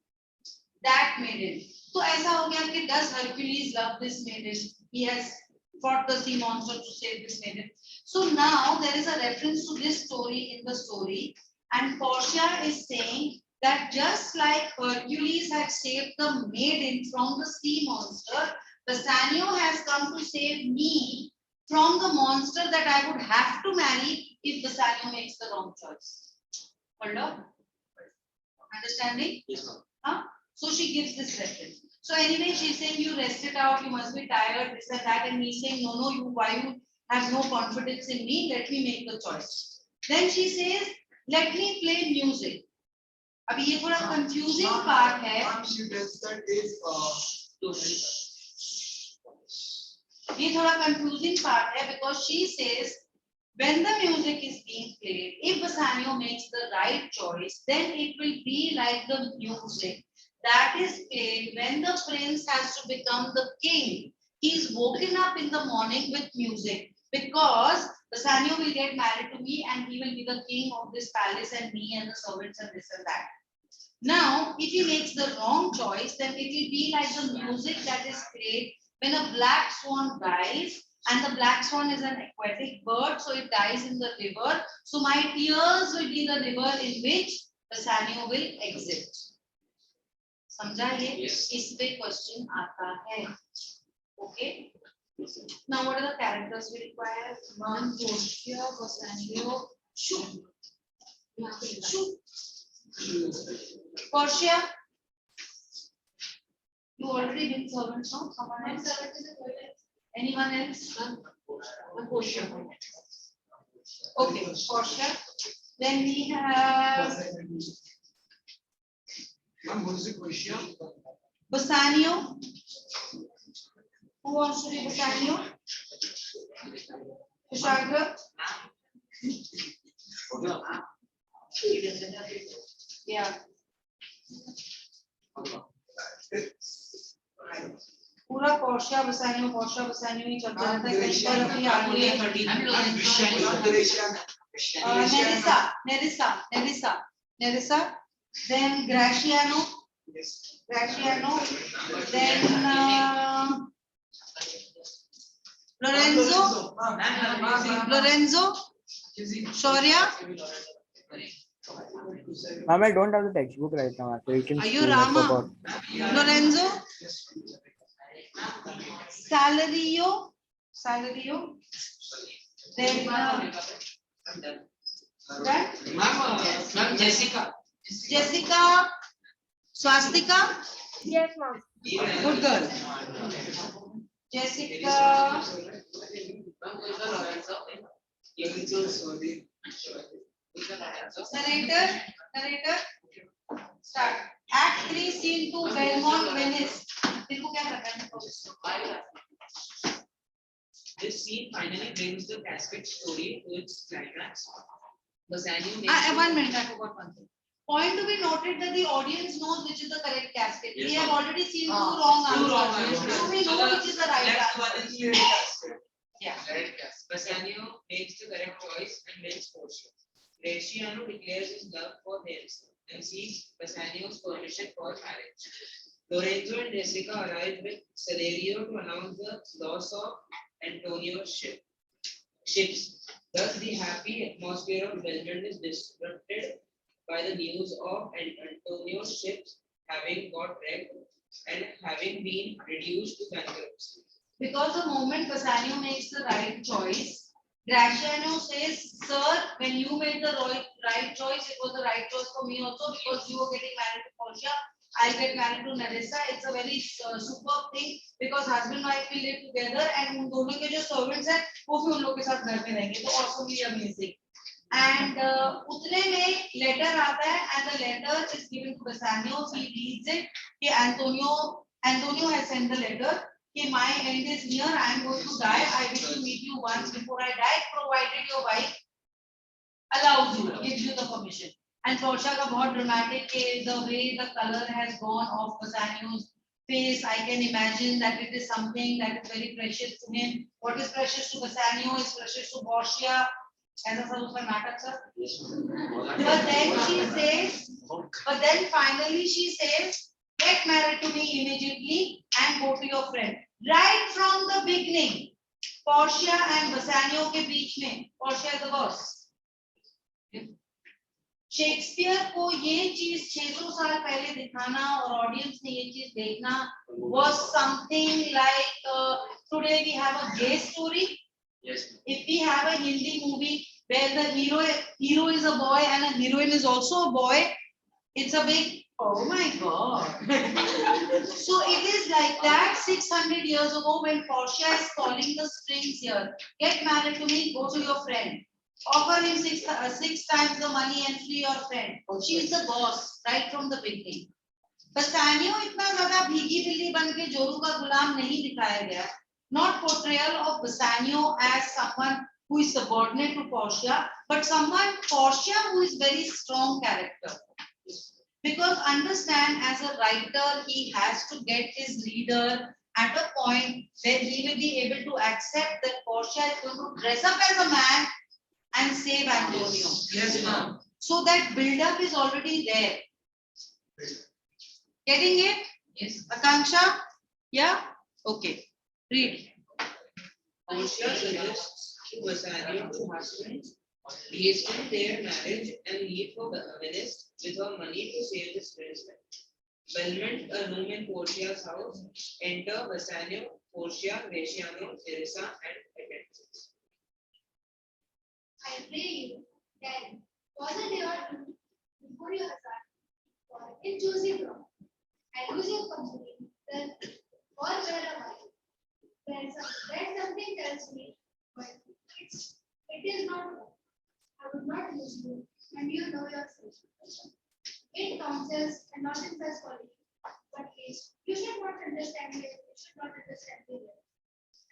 That maiden. So ऐसा हो गया कि does Hercules love this maiden? He has fought the sea monster to save this maiden. So now there is a reference to this story in the story, and Portia is saying that just like Hercules had saved the maiden from the sea monster, Bassanio has come to save me from the monster that I would have to marry if Bassanio makes the wrong choice. Hold up. Understanding? Yes, ma'am. Huh? So she gives this reference. So anyway, she's saying you rest it out, you must be tired, this and that, and he's saying, no, you, why you have no confidence in me, let me make the choice. Then she says, let me play music. अभी ये थोड़ा confusing part है. She tells that if ये थोड़ा confusing part है because she says when the music is being played, if Bassanio makes the right choice, then it will be like the music that is played when the prince has to become the king. He is woken up in the morning with music because Bassanio will get married to me and he will be the king of this palace and me and the servants and this and that. Now, if he makes the wrong choice, then it will be like the music that is played when a black swan dies, and the black swan is an aquatic bird, so it dies in the river. So my tears will be the river in which Bassanio will exit. समझा ये? इस पे question आता है. Okay. Now what are the characters we require? Portia, Bassanio, Portia. You already did servants, no? Someone else? Anyone else? Portia. Okay, Portia. Then we have what is the question? Bassanio. Who wants to be Bassanio? Kushagra? Yeah. पूरा Portia बसानियो ही चलता रहता है. कहीं पर अभी आगे नेरिसा, then Graciano, then Lorenzo, Shaurya. Ma'am, I don't have the textbook right now. Actually, you can Are you school, I Rama? forgot. Lorenzo, Salario, then Ma'am, Jessica. Swastika, Yes, ma'am. good girl. Jessica, narrator, start. Act 3, Scene 2, Belmont, Venice. तेरे को क्या करना है? This scene finally brings the casket story to its climax. Bassanio makes 1 minute, I forgot one thing. Point to be noted that the audience knows which is the correct casket. We Yes, have ma'am. already seen two wrong Two wrong answers. answers. So we know which is the right Left one answer. is clearly casted. Yeah. Right, yes. Bassanio makes the correct choice and wins Portia. Bresciano declares his love for himself and seeks Bassanio's permission for marriage. Lorenzo and Jessica arrive with Celerio to announce the loss of Antonio's ships. Thus, the happy atmosphere of Belmont is disrupted by the news of Antonio's ships having got wrecked and having been reduced to bankruptcy. Because the moment Bassanio makes the right choice, Graciano says, sir, when you made the right choice, it was the right choice for me also because you were getting married to Portia. I'll get married to Nerissa. It's a very superb thing because husband and wife will live together and उन दोनों के जो servants हैं वो भी उन लोगों के साथ घर में रहेंगे तो awesomely amazing. And उतने में letter आता है and the letter is given to Bassanio. He reads it. कि Antonio has sent the letter. कि my end is near. I am going to die. I wish to meet you once before I die, provided your wife allows you, gives you the permission. And Portia का बहुत dramatic है, the way the color has gone off Bassanio's face. I can imagine that it is something that is very precious to him. What is precious to Bassanio is precious to Portia. ऐसा सब उसका नाटक sir. But then finally she says, get married to me immediately and go to your friend. Right from the beginning, Portia and Bassanio के बीच में, Portia is the boss. Shakespeare को ये चीज 600 साल पहले दिखाना और ऑडियंस ने ये चीज देखना was something like today we have a gay story. Yes. If we have a Hindi movie where the hero is a boy and a heroine is also a boy, it's a big oh my god. So it is like that 600 years ago when Portia is calling the strings here. Get married to me, go to your friend. Offer him six times the money and free your friend. She is the boss right from the beginning. Bassanio इतना ज़्यादा भीगी बिल्ली बन के जोरू का गुलाम नहीं दिखाया गया. Not portrayal of Bassanio as someone who is subordinate to Portia, but someone Portia who is very strong character. Because understand, as a writer, he has to get his reader at a point where he will be able to accept that Portia is going to dress up as a man and save Antonio. Yes, ma'am. So that build-up is already there. Getting it? Yes. Akanksha? Yeah? Okay. Read. Portia suggests to Bassanio to husbands hasten their marriage and leave for Venice with her money to save his friend's life. Belmont, a room in Portia's house. Enter Bassanio, Portia, Bresciano, Nerissa, and attendants. I pray you, then, pause a day or two before you hazard, for in choosing wrong, I lose your company, then, or where am I? When something tells me, but it is not wrong. I would not lose you, and you know yourself. In counsels and not in such quality, but case, you should not understand it, you should not understand the rest.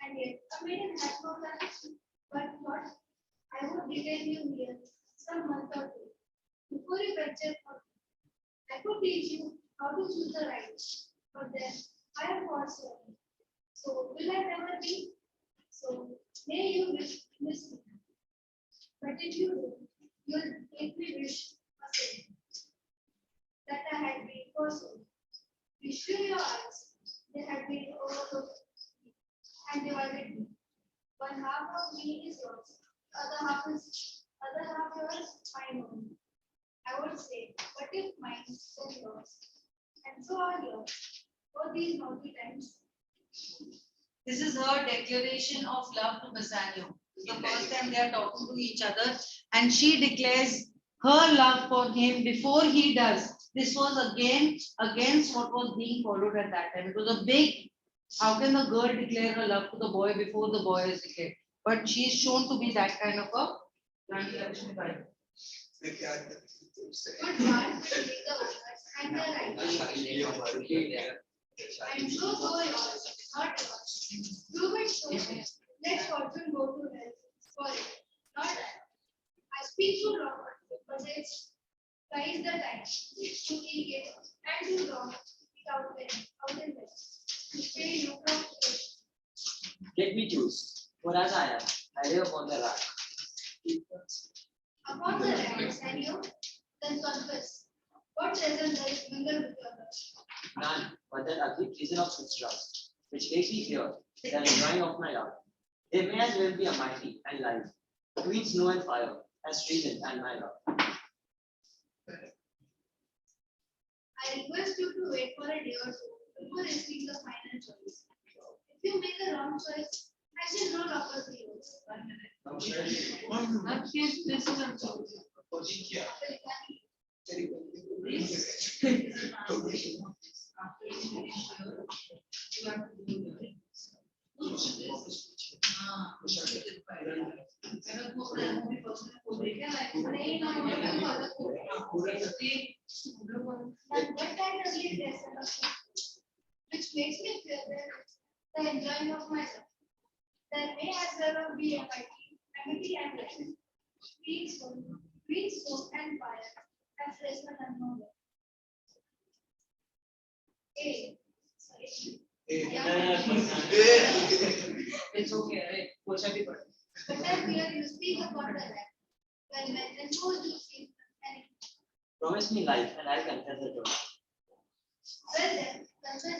And yet, a maiden has no life, but what? I would detain you here some month or two before you venture for me. I could teach you how to choose the right, but then I have forced you. So will I never be? So may you miss me. But if you do, you'll make me wish a thing that I had been pursued. Be sure your eyes, they had been overlooked and divided me. One half of me is yours. Other half yours, mine own. I would say, but if mine, then yours. And so are yours. For these naughty times. This is her declaration of love to Bassanio. It's the first time they are talking to each other, and she declares her love for him before he does. This was again against what was being followed at that time. It was a big, how can the girl declare her love to the boy before the boy is declared? But she is shown to be that kind of a Good God will take the workers and the right. I'm sure go yours, not yours. Prove it so. Let fortune go to hell for it, not I. I speak too long, but it's twice the time to eat it and to draw it out in them. To stay you from it. Let me choose. For as I am, I live upon the rack. Upon the right and you, then confess. What doesn't like mingle with your love? None but that ugly prison of mistrust, which makes me fear that enjoying of my love. There may as well be a mighty and life, between snow and fire, as treason and my love. I request you to wait for a day or two before issuing the final choice. If you make a wrong choice, I shall no longer be yours. This is a joke. Very well. But what kind of lead dress which makes me feel that the enjoying of my life. There may as well be a mighty and life. Green smoke and fire, and freshmen unknown. A. Sorry. It's okay, right? Push up your But then here you speak upon the land. When men enforce you speak anything. Promise me life and I'll confess the truth. Well then, confess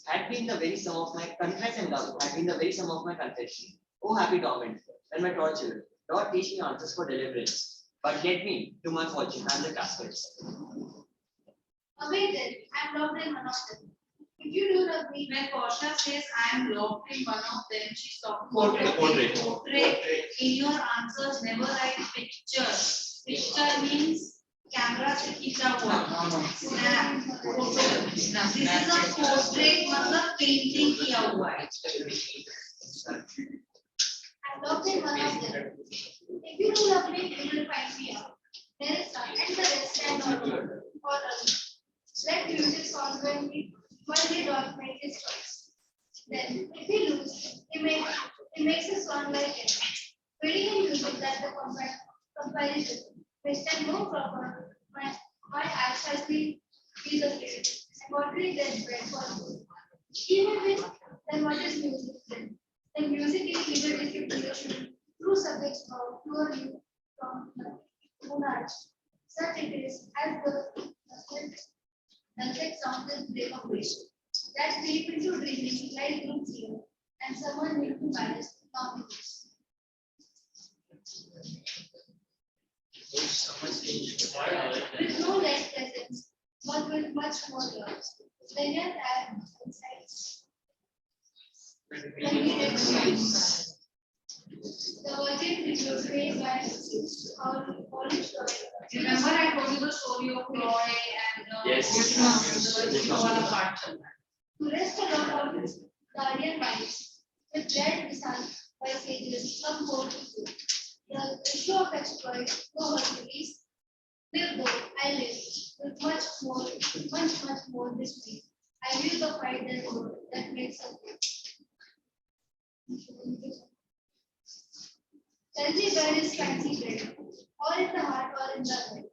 and Had been the very sum of my confess and love, had been the very sum of my confession. Oh happy torment, when my torture, Lord teach me answers for deliverance. But let me, to my fortune, and the caskets. away then, I am locked in one of them. If you do not meet When Portia says I am locked in one of them, she's talking Portrait, about portrait. portrait. In your answers, never write picture. Picture means camera से खींचा हुआ. Snap, photo. This is a portrait, मतलब painting किया हुआ है. I locked in one of them. If you do love me, you will find me out. There is sun and the rest and all. Let music songs when he don't make his choice. Then, if he lose, he makes a song like it. Reading in music that the comparison, which can go proper, my acts has been be the same. And what we then spread for good. Even with then what is music then? Then music is either distribution through subjects of purely from the monarch. Such it is as the sunset sound is break of wish. That deep into dreaming like roots here, and someone need to manage confidence. With no less presence, but with much more love. Then yet add insights. When we did the virgin reviews made by our college Remember I told you the story of Roy and Yes. the wala part चल रहा है. to rest along on his guardian minds, with dread beside by sages from pole to pole. The issue of exploit, go Hercules, will go, I live, with much more dismay. I view the fight that makes us good. Tell me where is fancy bred, or in the heart or in the head.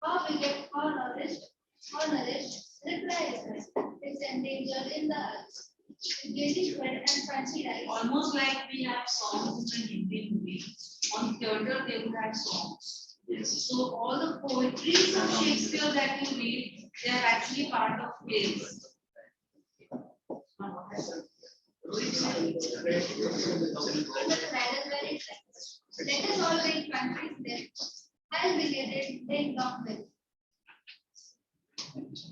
How wicked, how nourished, reply is it's endangered in the eyes. Gazing bread and fancy eyes. Almost like we have songs in Indian movies. On theater, they would have songs. Yes. So all the poetries of Shakespeare that you read, they are actually part of plays. Let us all make countries there. I'll be it, they not well.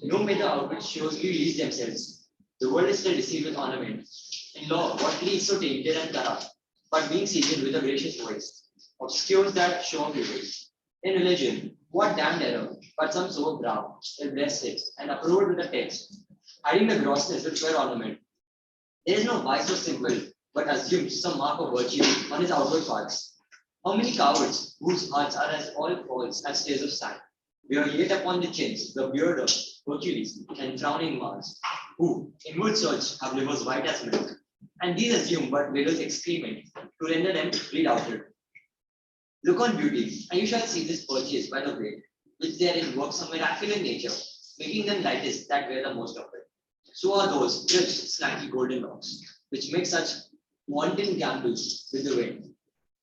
No matter outward shows we release themselves. The world is still deceived with ornament. In law, what leads so tainted and corrupt, but being seasoned with a gracious voice, obscures that show beauty. In religion, what damned error, but some so brow, will bless it, and approved with a text, hiding the grossness with fair ornament. There is no vice so simple, but assumes some mark of virtue on his outward parts. How many cowards, whose hearts are as all false as tears of sand, wear yet upon the chins the beard of Hercules and frowning Mars, who, inward search, have livers white as milk, and these assume but vigorous excrement to render them redoubted. Look on beauty, and you shall see this purchased by the great, which therein works some miraculous nature, making them lightest that wear the most of it. So are those rich, slanty golden locks, which make such wanton gambles with the wind.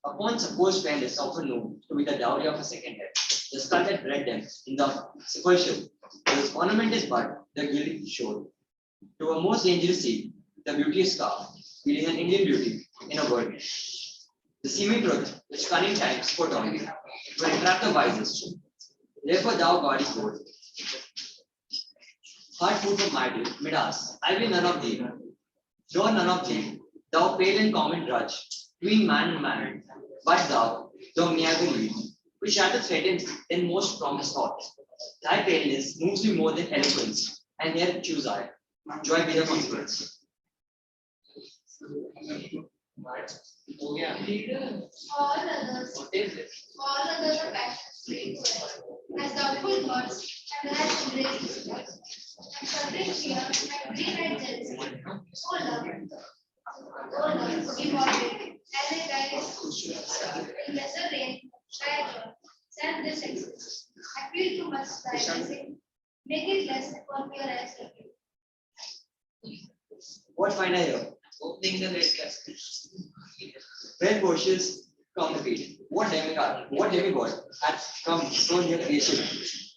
Upon supposed fairness often known to be the dowry of a second head, the skull that bred them in the sepulchre, whose ornament is but the gilded shore. To a most dangerous sea, the beauteous scarf, it is an Indian beauty in a word. The seeming truth which cunning times put on you, to entrap the wisest. Therefore thou guardest both. Hard food for Midas, I will none of thee, nor none of thee, thou pale and common drudge, between man and man, but thou meager weed, which rather threatens than most promised thought. Thy paleness moves me more than eloquence, and here choose I. Joy be the consequence. All others are passions free to us, as doubtful gods and rash embraces us, and sudden fear and green-eyed jealousy. Be moderate, as a guide in lesser rain, try joy, send this excess. Appeal too much thy blessing, make it less for pure as you. What find I here? Opening the red casket. Where Portius compete? What demigod hath come so near creation?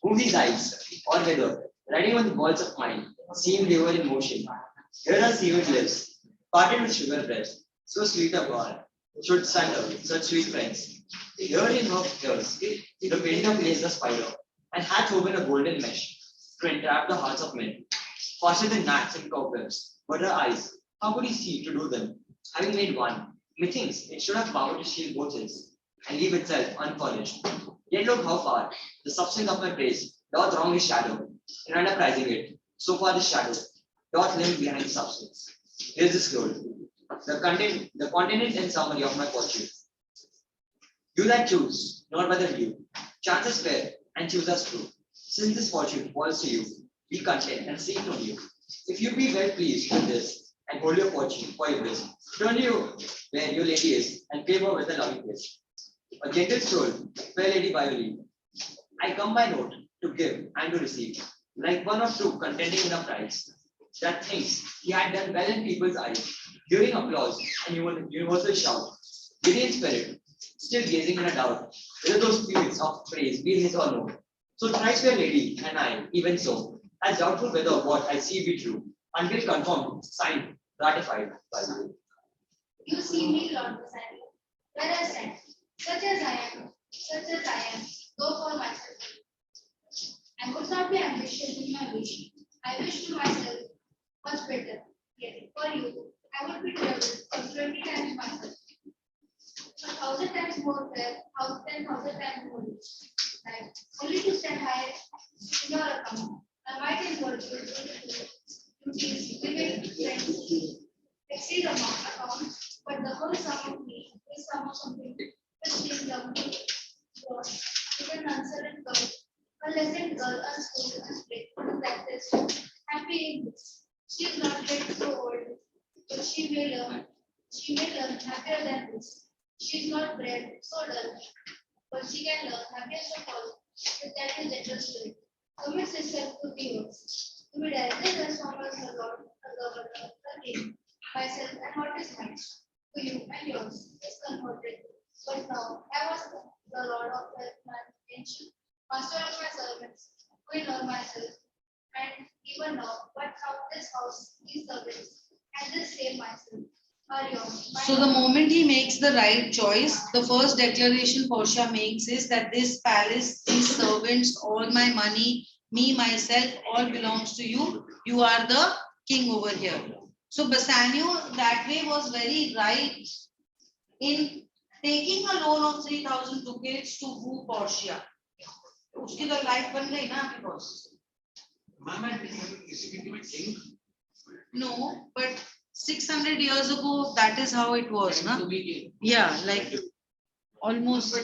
Whom these eyes, or whether, riding on the balls of mine, seem they were in motion. Here are seaweed lips, parted with sugar breast, so sweet a ball, should stand up, such sweet friends. Here in her ears, the painter plays the spider, and hath woven a golden mesh to entrap the hearts of men. Faster than gnats and cobwebs, but her eyes, how could he see to do them? Having made one, methinks it should have power to shield both his, and leave itself unfurnished. Yet look how far the substance of my praise doth wrong his shadow, in enterprising it. So far the shadow doth limp behind the substance. Here is the scroll, the continent and summary of my fortune. You that choose, not by the view, chances fair, and choose as true. Since this fortune falls to you, be content and seek no you. If you be well pleased with this, and hold your fortune for your bliss, turn you where your lady is, and favor with a loving kiss. A gentle soul, fair lady by your leave. I come by note to give and to receive, like one or two contending in a prize, that thinks he had done well in people's eyes, during applause and universal shout. Giddy in spirit, still gazing in a doubt, whether those fields of praise be his or no. So thrice fair lady, and I, even so, as doubtful whether what I see be true, until confirmed, signed, ratified by you. You see me, Lord Messiah, where I stand, such as I am, though for myself. I would not be ambitious in my wish. I wish to myself much better. Yet for you, I would be troubled for 20 times myself. 1,000 times more fair, 10,000 times more rich. Like, only to stand high in your account. I might in virtue duties, living friends, exceed account, but the whole sum of me is sum of something which seems lovely, God, with an uncertain girl, a lessened girl, unschooled, unsplit, that is happy in this. She is not yet so old, but she may learn happier than this. She is not bred so dull, but she can learn happiest of all, with that is gentle spirit. Commits itself to be yours, to be directed as strong as her Lord, her governor, her king, myself, and what is mine, to you and yours, is converted. But now I was the Lord of my attention, master of my servants, queen of myself, and even now, but now this house, these servants, and this same myself are yours. So the moment he makes the right choice, the first declaration Portia makes is that this palace, these servants, all my money, me, myself, all belongs to you. You are the king over here. So Bassanio that way was very right in taking a loan of 3,000 ducats to woo Portia. उसकी तो life बन गई ना आपके boss. No, but 600 years ago, that is how it was, na? Yeah, like almost.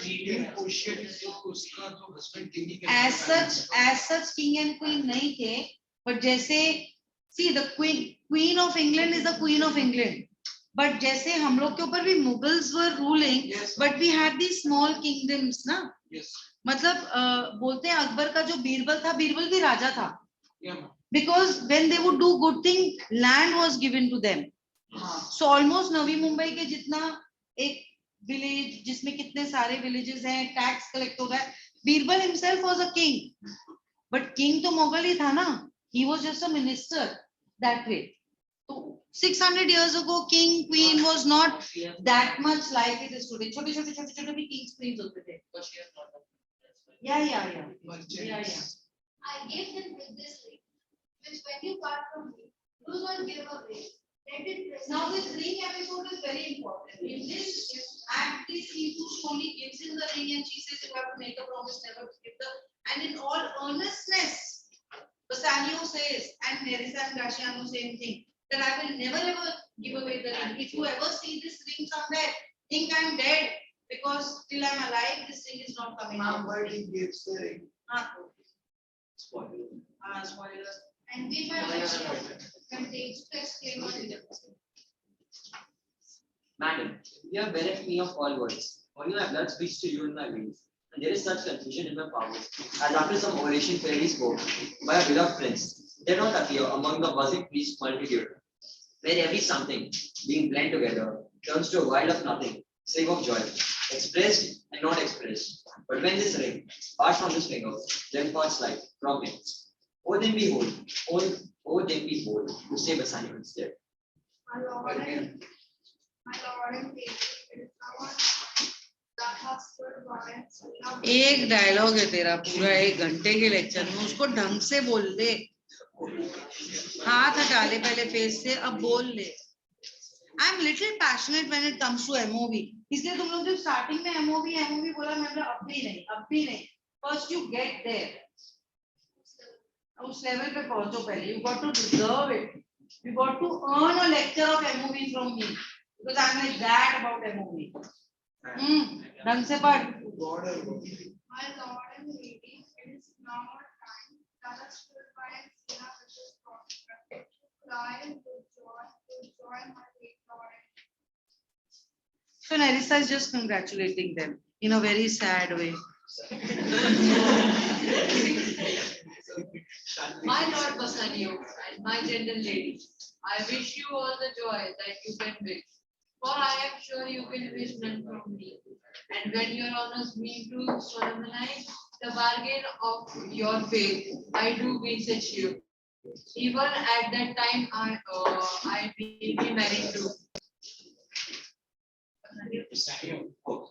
As such, king and queen nahi the, but जैसे, see, the queen of England is the queen of England. But जैसे हम लोग के ऊपर भी Mughals were ruling, but we had the small kingdoms ना. मतलब बोलते हैं अकबर का जो बीरबल था, बीरबल भी राजा था. Because when they would do good thing, land was given to them. So almost Navi Mumbai के जितना एक विलेज जिसमें कितने सारे विलेजेस हैं, टैक्स कलेक्ट हो रहा है. Birbal himself was a king, but king तो मुगल ही था ना. He was just a minister that way. So 600 years ago, king queen was not that much like it is today. छोटे छोटे छोटे छोटे भी kings queens होते थे. Yeah. I gave them with this ring, which when you part from me, do not give away. Let it rest. Now this ring episode is very important. In this act, this Ritu only gives him the ring and she says you have to make a promise never to give the. And in all earnestness, Bassanio says, and Nerissa and Graciano same thing, that I will never ever give away the ring. If you ever see this ring somewhere, think I'm dead, because till I'm alive, this ring is not coming out. But he gives the ring. Spoiler. And we have contains to explain what it is. Madam, you have bereft me of all words. Only my blood speaks to you in my veins. And there is such confusion in my powers, as after some oration fairly spoke by a beloved prince, did not appear among the buzzing priest multitude, where every something, being blent together, turns to a while of nothing, save of joy, expressed and not expressed. But when this ring parts from this finger, then parts like from it. Oh, then behold, to say Bassanio instead. My Lord and Savior, it is now our time that has stood by and served. एक dialogue है तेरा पूरा 1 घंटे के lecture में, उसको ढंग से बोल ले. हाथ हटा ले पहले फेस से, अब बोल ले. I am little passionate when it comes to MOV. इसलिए तुम लोग जब स्टार्टिंग में एमओवी बोला, मैं अब भी नहीं. फर्स्ट यू गेट देयर, उस लेवल पे पहुंचो पहले. You got to deserve it. You got to earn a lecture of MOV from me, because I am like that about MOV. ढंग से पढ़. My Lord and Lady, it is now our time that has stood by and seen our wishes prosper. Cry with joy, my great Lord. So Nerissa is just congratulating them in a very sad way. My Lord Bassanio and my gentle lady, I wish you all the joy that you can wish, for I am sure you can wish none from me. And when your honors mean to solemnize the bargain of your faith, I do beseech you. Even at that time, I will be married to.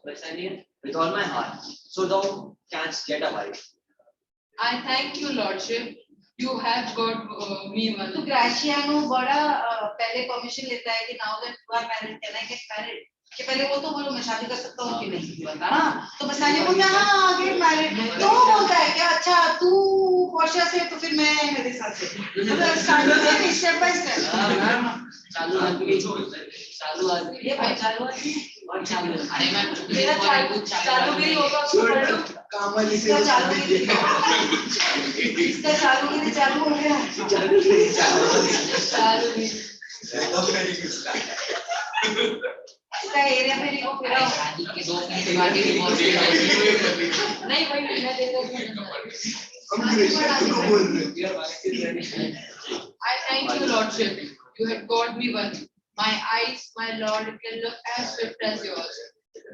Bassanio, with all my heart, so thou canst get a wife. I thank you, Lordship. You have got me one. तो ग्राशियानो बड़ा पहले permission लेता है कि now that you are married can I get married. कि पहले वो तो बोलो मैं शादी कर सकता हूँ कि नहीं, बताना. तो बसाने बोलता है हाँ गेट मैरिड. तो वो बोलता है कि अच्छा तू पोर्शिया से, तो फिर मैं मेरे साथ से. मतलब स्टार्टिंग स्टेप बाय स्टेप. चालू आज ये भाई चालू है और चालू. अरे मैं मेरा चालू भी होगा उसको पढ़ लो. कामली से इसका चालू भी चालू हो गया. चालू भी इसका एरिया में नहीं हो फिर. शादी के 2 मिनट बाद ही divorce हो जाएगी. नहीं भाई मैं देखा हम कृष्ण को बोल रहे हैं. I thank you, Lordship. You have got me one. My eyes, my Lord, can look as swift as yours.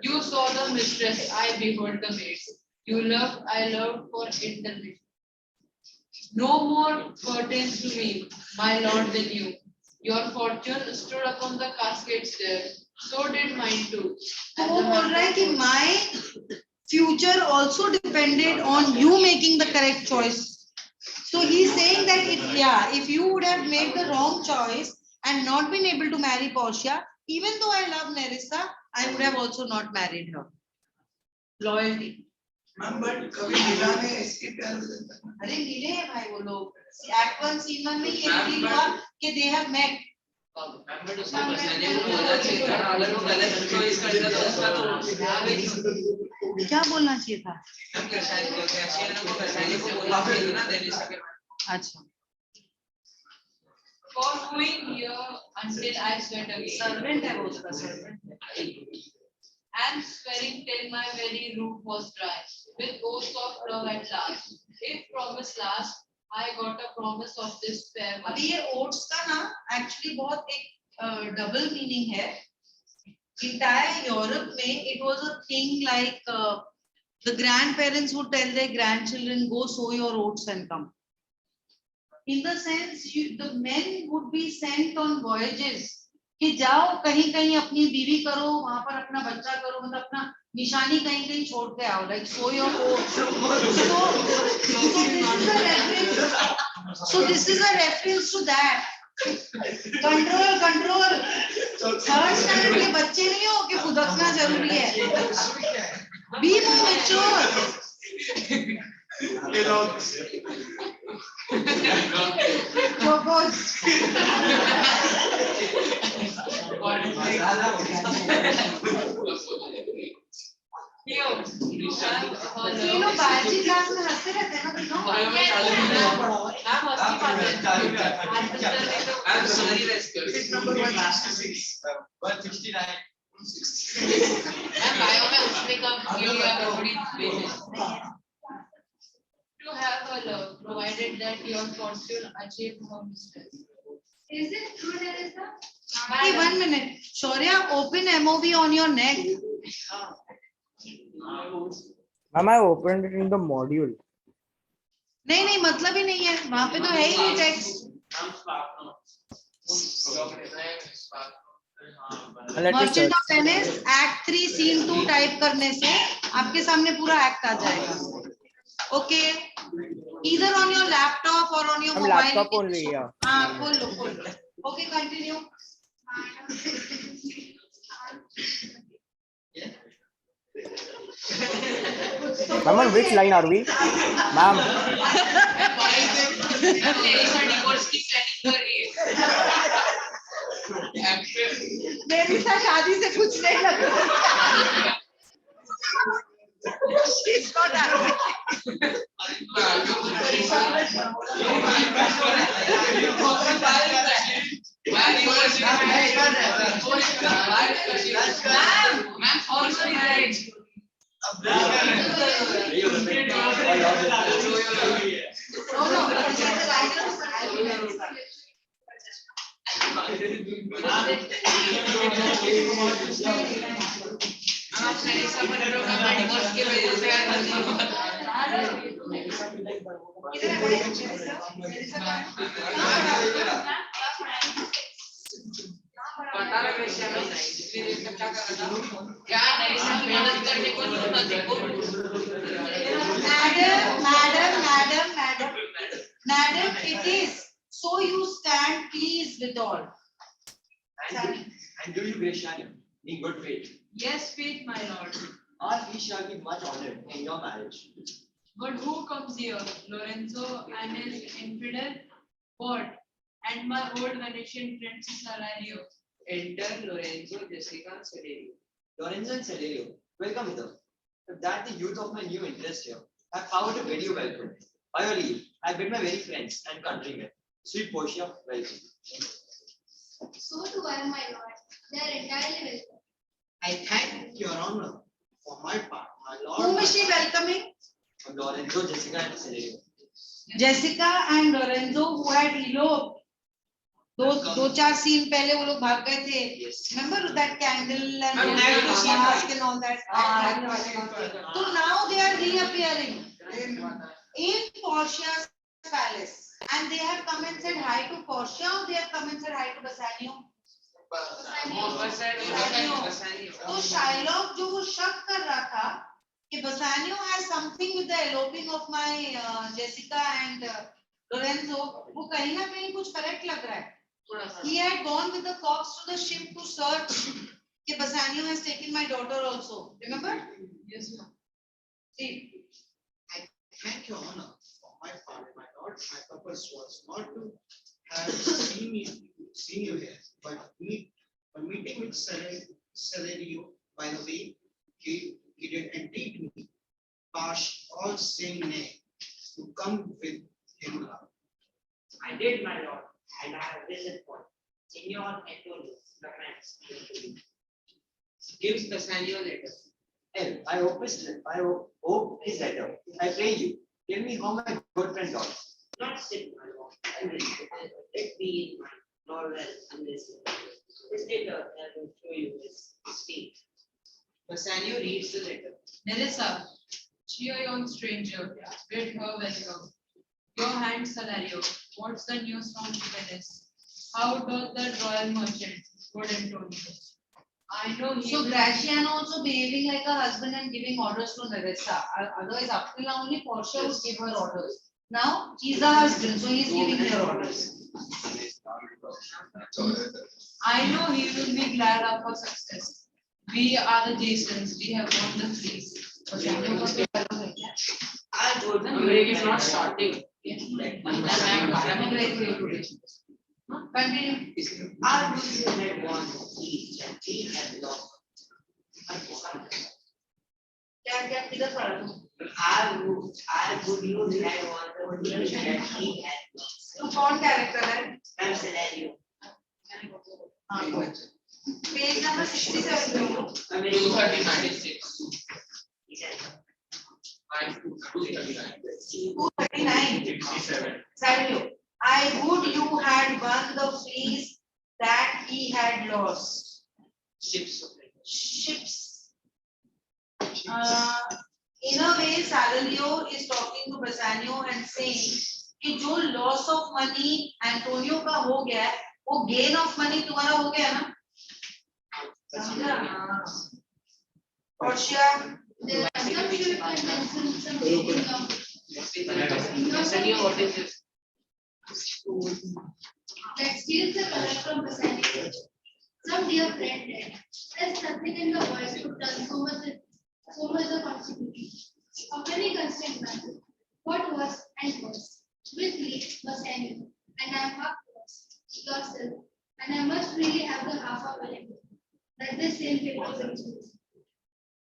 You saw the mistress, I behold the maids. You loved, I loved for intermission. No more pertains to me, my Lord, than you. Your fortune stood upon the casket there. So did mine too. तो वो बोल रहा है कि my future also depended on you making the correct choice. So he's saying that if you would have made the wrong choice and not been able to marry Portia, even though I love Nerissa, I would have also not married her. Loyalty. Ma'am but कभी मिला ने इसके प्यार में. अरे मिले हैं भाई वो लोग. Act 1 scene 1 में ये रिवील हुआ कि they have met. मैं उसको बसाने को बोलना चाहिए था. अगर वो गलत चॉइस करता तो उसका तो क्या बोलना चाहिए था. ग्राशियानो को बसाने को बोलना चाहिए ना. अच्छा For doing here until I sweat again. Servant है वो उसका servant. And swearing till my very root was dry. With oaths of love at last. If promise last, I got a promise of this fair one. अभी ये oats का ना actually बहुत एक double meaning है. Entire Europe में it was a thing like the grandparents would tell their grandchildren, go sow your oats and come. In the sense, the men would be sent on voyages कि जाओ कहीं कहीं अपनी बीवी करो, वहां पर अपना बच्चा करो, मतलब अपना निशानी कहीं कहीं छोड़ के आओ, like sow your oats. So this is a reference to that. Control. Third standard के बच्चे नहीं हो कि फुदकना जरूरी है. Be more mature. तीनों बायोलॉजी क्लास में हंसते रहते हैं ना तीनों. I'm sorry, rescue. Number 169. To have a love, provided that your fortune achieve her mistress. Is it true, Teresa? Hey, 1 minute. Shaurya, open MOV on your neck. Ma'am, I opened it in the module. नहीं मतलब ही नहीं है, वहां पे तो है ही नहीं text. Merchant of Venice act 3 scene 2 type करने से आपके सामने पूरा एक्ट आ जाएगा. Okay, either on your laptop और on your mobile. Laptop only, yeah. हाँ खोल लो. Okay continue. Ma'am, on which line are we? Ma'am. मेरी शादी से कुछ नहीं लग रहा. She's not happy. Madam, it is. So you stand, please, with all. And do you, Grishani, in good faith, Yes, faith, my lord. or we shall be much honored in your marriage. But who comes here? Lorenzo and his infidel? What? And my old Venetian friend Salario. Enter Lorenzo, Jessica, and Celerio. Lorenzo and Celerio, welcome hither. If that the youth of my new interest here, I have power to bid you welcome. By your leave, I bid my very friends and countrymen, sweet Portia, welcome. So do I, my lord. They are entirely welcome. I thank your honor for my part, my lord. Whom is she welcoming? Lorenzo, Jessica, and Celerio. Jessica and Lorenzo who had eloped. दो चार scene पहले वो लोग भाग गए थे. Remember that candle and mask and all that. So now they are reappearing in Portia's palace, and they have come and said hi to Portia. Or they have come and said hi to Bassanio. तो Shylock जो वो शक कर रहा था कि Bassanio has something with the eloping of my Jessica and Lorenzo, वो कहीं ना कहीं कुछ correct लग रहा है. He had gone with the cops to the ship to search कि Bassanio has taken my daughter also. Remember? Yes, ma'am. See. I thank your honor for my part, my lord. My purpose was not to have seen you here, but meeting with Celerio. By the way, he did entreat me, past all saying nay, to come with him. I did, my lord. and I have risen for Signor Antonio commands him to be. Gives Bassanio letter. L. I hope his letter. I pray you, tell me how my good friend got. Not sit, my lord, and let be in mind, nor well unless this letter I will show you his state. Bassanio reads the letter. Nerissa, cheer young stranger, bid her welcome. Your hand, Salario, what's the news from Venice? How doth that royal merchant, good Antonio? I know he So will- Graciano also behaving like a husband and giving orders to Nerissa. Otherwise, up till now only Portia would give her orders. Now he's the husband, so he's giving her orders. I know he will be glad of our success. We are the Jasons, we have won the fleece. I told The you. break is not starting. Continue. I would have won the fleece and he had lost. क्या किधर पढ़ा तू? I would use that one the fleece and he had lost. तू कौन character है? I'm Salario. Page number 67 पे हो। I mean, 236. He said. 239. Samuel, I would you had won the fleece that he had lost. Ships. In a way, Salalio is talking to Bassanio and saying कि जो loss of money Antonio का हो गया है, वो gain of money तुम्हारा हो गया ना? समझा? Portia. There are some ship and some shipping companies. Bassanio, what is this? That steals the color from Bassanio. Some dear friend there. There's nothing in the world to turn so much the contribution. A very constant matter. What was and was. With me, Bassanio, and I am half yours, yourself, and I must really have the half of it. That this same paper brings me.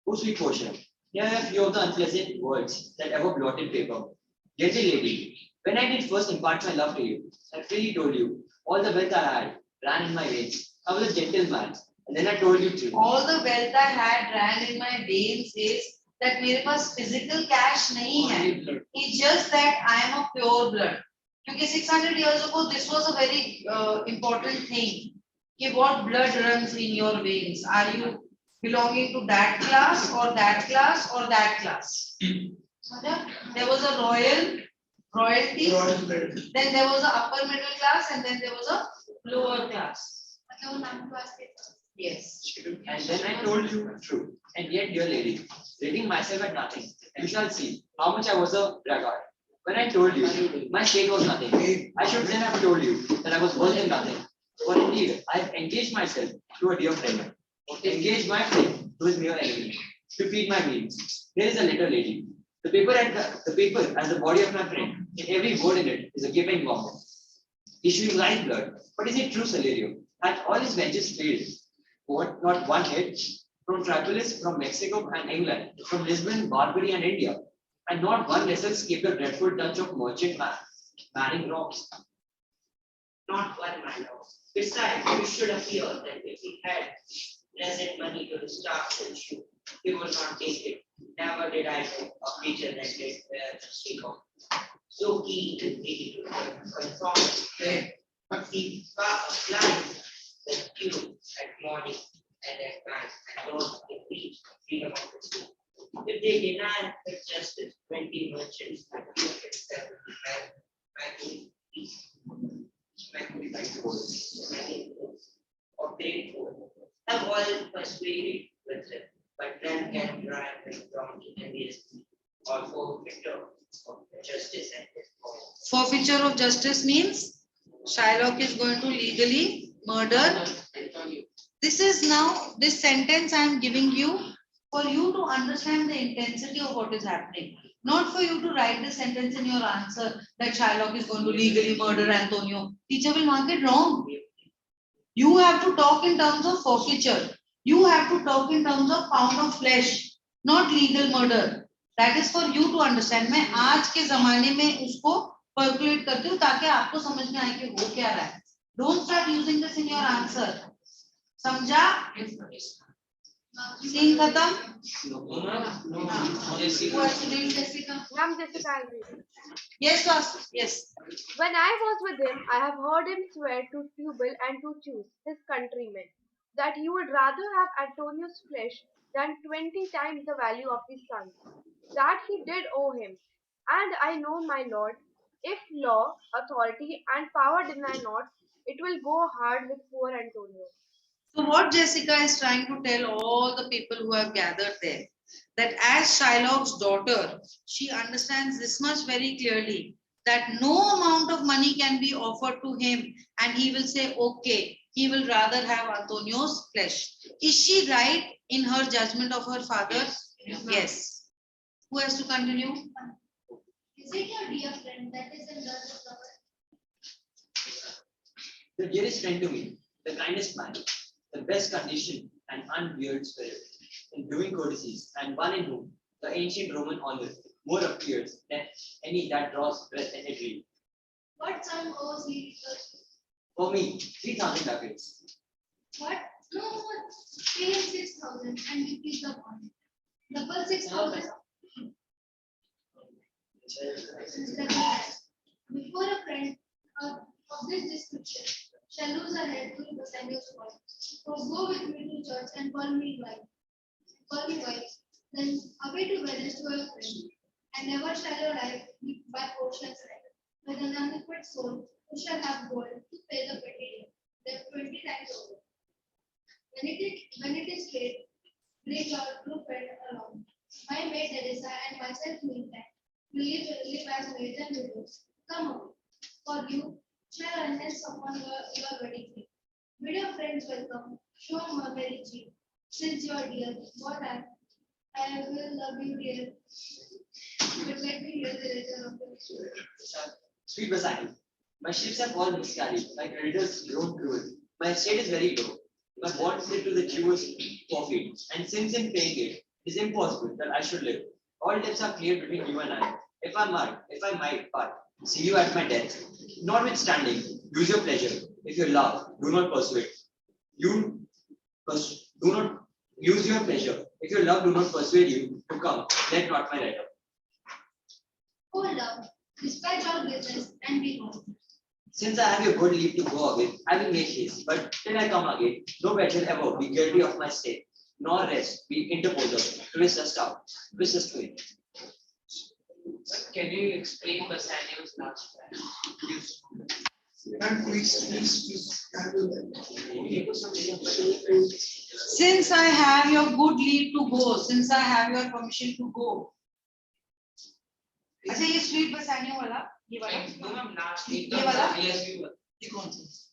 Oh, sweet Portia, here are a few of the unpleasant words that ever blotted paper. Gentle lady, when I did first impart my love to you, I freely told you all the wealth I had ran in my veins. I was a gentleman, and then I told you too. All the wealth I had ran in my veins is that मेरे पास physical cash नहीं है. It's just that I am a pure blood. क्योंकि 600 years ago this was a very important thing. कि what blood runs in your veins? Are you belonging to that class or that class or that class? समझा? There was a royalty. Then there was a upper middle class and then there was a lower class. मतलब वो नाम को आस्ते Yes. And then I told you true. And yet, dear lady, rating myself at nothing, you shall see how much I was a braggart. When I told you my state was nothing, I should then have told you that I was worth in nothing. For indeed, I have engaged myself to a dear friend, engaged my friend to his mere enemy, to feed my needs. Here is a letter, lady. The paper as the body of my friend, and every word in it is a gaping wound, issuing lifeblood. But is it true, Salario, that all his ventures failed? What, not one hit? From Tripolis, from Mexico and England, from Lisbon, Barbary and India, and not one vessel escaped the dreadful touch of merchant man, manning rocks. Not one man. Besides, you should appear that if he had present money to his staff and shoe, he would not take it. Never did I know a creature that did speak of. So keen and ready to conform, but he applies the dew at morning and at night and those in peace, freedom of the sea. If they deny the justice, 20 merchants and 207 men, peace. Obtained have all persuaded with them, but none can drive them down to envious or forfeiture of justice and his cause. Forfeiture of justice means Shylock is going to legally murder. This is now, this sentence I am giving you for you to understand the intensity of what is happening. Not for you to write the sentence in your answer that Shylock is going to legally murder Antonio. Teacher will mark it wrong. You have to talk in terms of forfeiture. You have to talk in terms of pound of flesh, not legal murder. That is for you to understand. मैं आज के जमाने में उसको percolate करती हूँ ताकि आपको समझ में आए कि हो क्या रहा है. Don't start using this in your answer. समझा? Scene खत्म? Who has to read Jessica? Ma'am, Jessica, I'll read. Yes, Vasu. Yes. When I was with him, I have heard him swear to Tubal and to choose his countrymen that he would rather have Antonio's flesh than 20 times the value of his son. That he did owe him. And I know, my lord, if law, authority, and power deny not, it will go hard with poor Antonio. So what Jessica is trying to tell all the people who have gathered there, that as Shylock's daughter, she understands this much very clearly, that no amount of money can be offered to him and he will say, okay, he will rather have Antonio's flesh. Is she right in her judgment of her father? Yes. Who has to continue? Is it your dear friend that is in love with our The dearest friend to me, the kindest man, the best conditioned and unweird spirit, in doing courtesies, and one in whom the ancient Roman honor more appears than any that draws breath in a dream. what sum owes he? For me, 3,000 ducats. What? No, pay him 6,000 and we keep the bond. Double 6,000. Before a friend of this description shall lose a head to the Samuel's point, or go with me to church and call me wife, then away to Venice to a friend, and never shall your life be by ocean's right. With an unequipped soul, who shall have gold to pay the petty debt 20 times over. When it is paid, bring your true friend along. My maid Teresa and myself meantime will live as maids and widows. Come on, for you shall enhance upon your wedding day. Bid your friends welcome, show them a very cheap. Since you are dear, what I will love you dear. But let me hear the letter of the story. Sweet Basani, my ships have all miscarried, my creditors grown cruel. My estate is very low. My bond is to the Jews forfeit, and since in paying it, it is impossible that I should live. All debts are clear between you and I. If I might, but see you at my death. Notwithstanding, use your pleasure. If you love, do not persuade. Do not use your pleasure. If your love do not persuade you to come, let not my letter. Oh love, dispatch all business and be home. Since I have your good leave to go away, I will make haste. But till I come again, no bed shall ever be guilty of my stay, nor rest be interposer, twist us down, twist us to it. Can you explain Bassanio's last plan? And please handle that. Since I have your good leave to go, since I have your permission to go. अच्छा ये sweet बसानियों वाला ये वाला No, ma'am, last ये वाला yes, we were.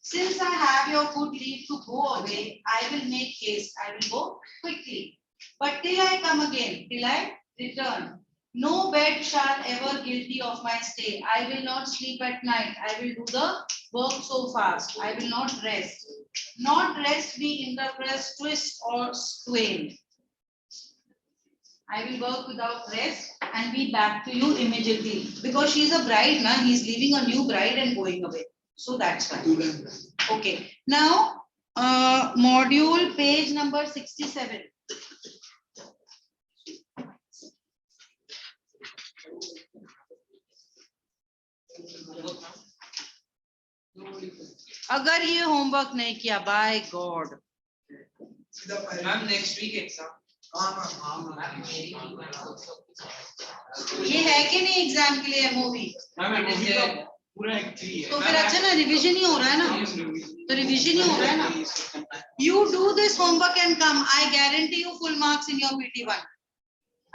Since I have your good leave to go away, I will make haste. I will go quickly. But till I come again, till I return, no bed shall ever guilty of my stay. I will not sleep at night. I will do the work so fast. I will not rest. Not rest be interpressed, twist or twain. I will work without rest and be back to you immediately. Because she is a bride, na? He is leaving a new bride and going away. So that's why. Okay. Now, module page number 67. अगर ये homework नहीं किया by God Ma'am, next week exam. ये है कि नहीं exam के लिए movie Ma'am, it is there. पूरा actually है. तो फिर अच्छा ना रिवीजन ही हो रहा है ना तो रिवीजन ही हो रहा है ना you do this homework and come I guarantee you full marks in your PT1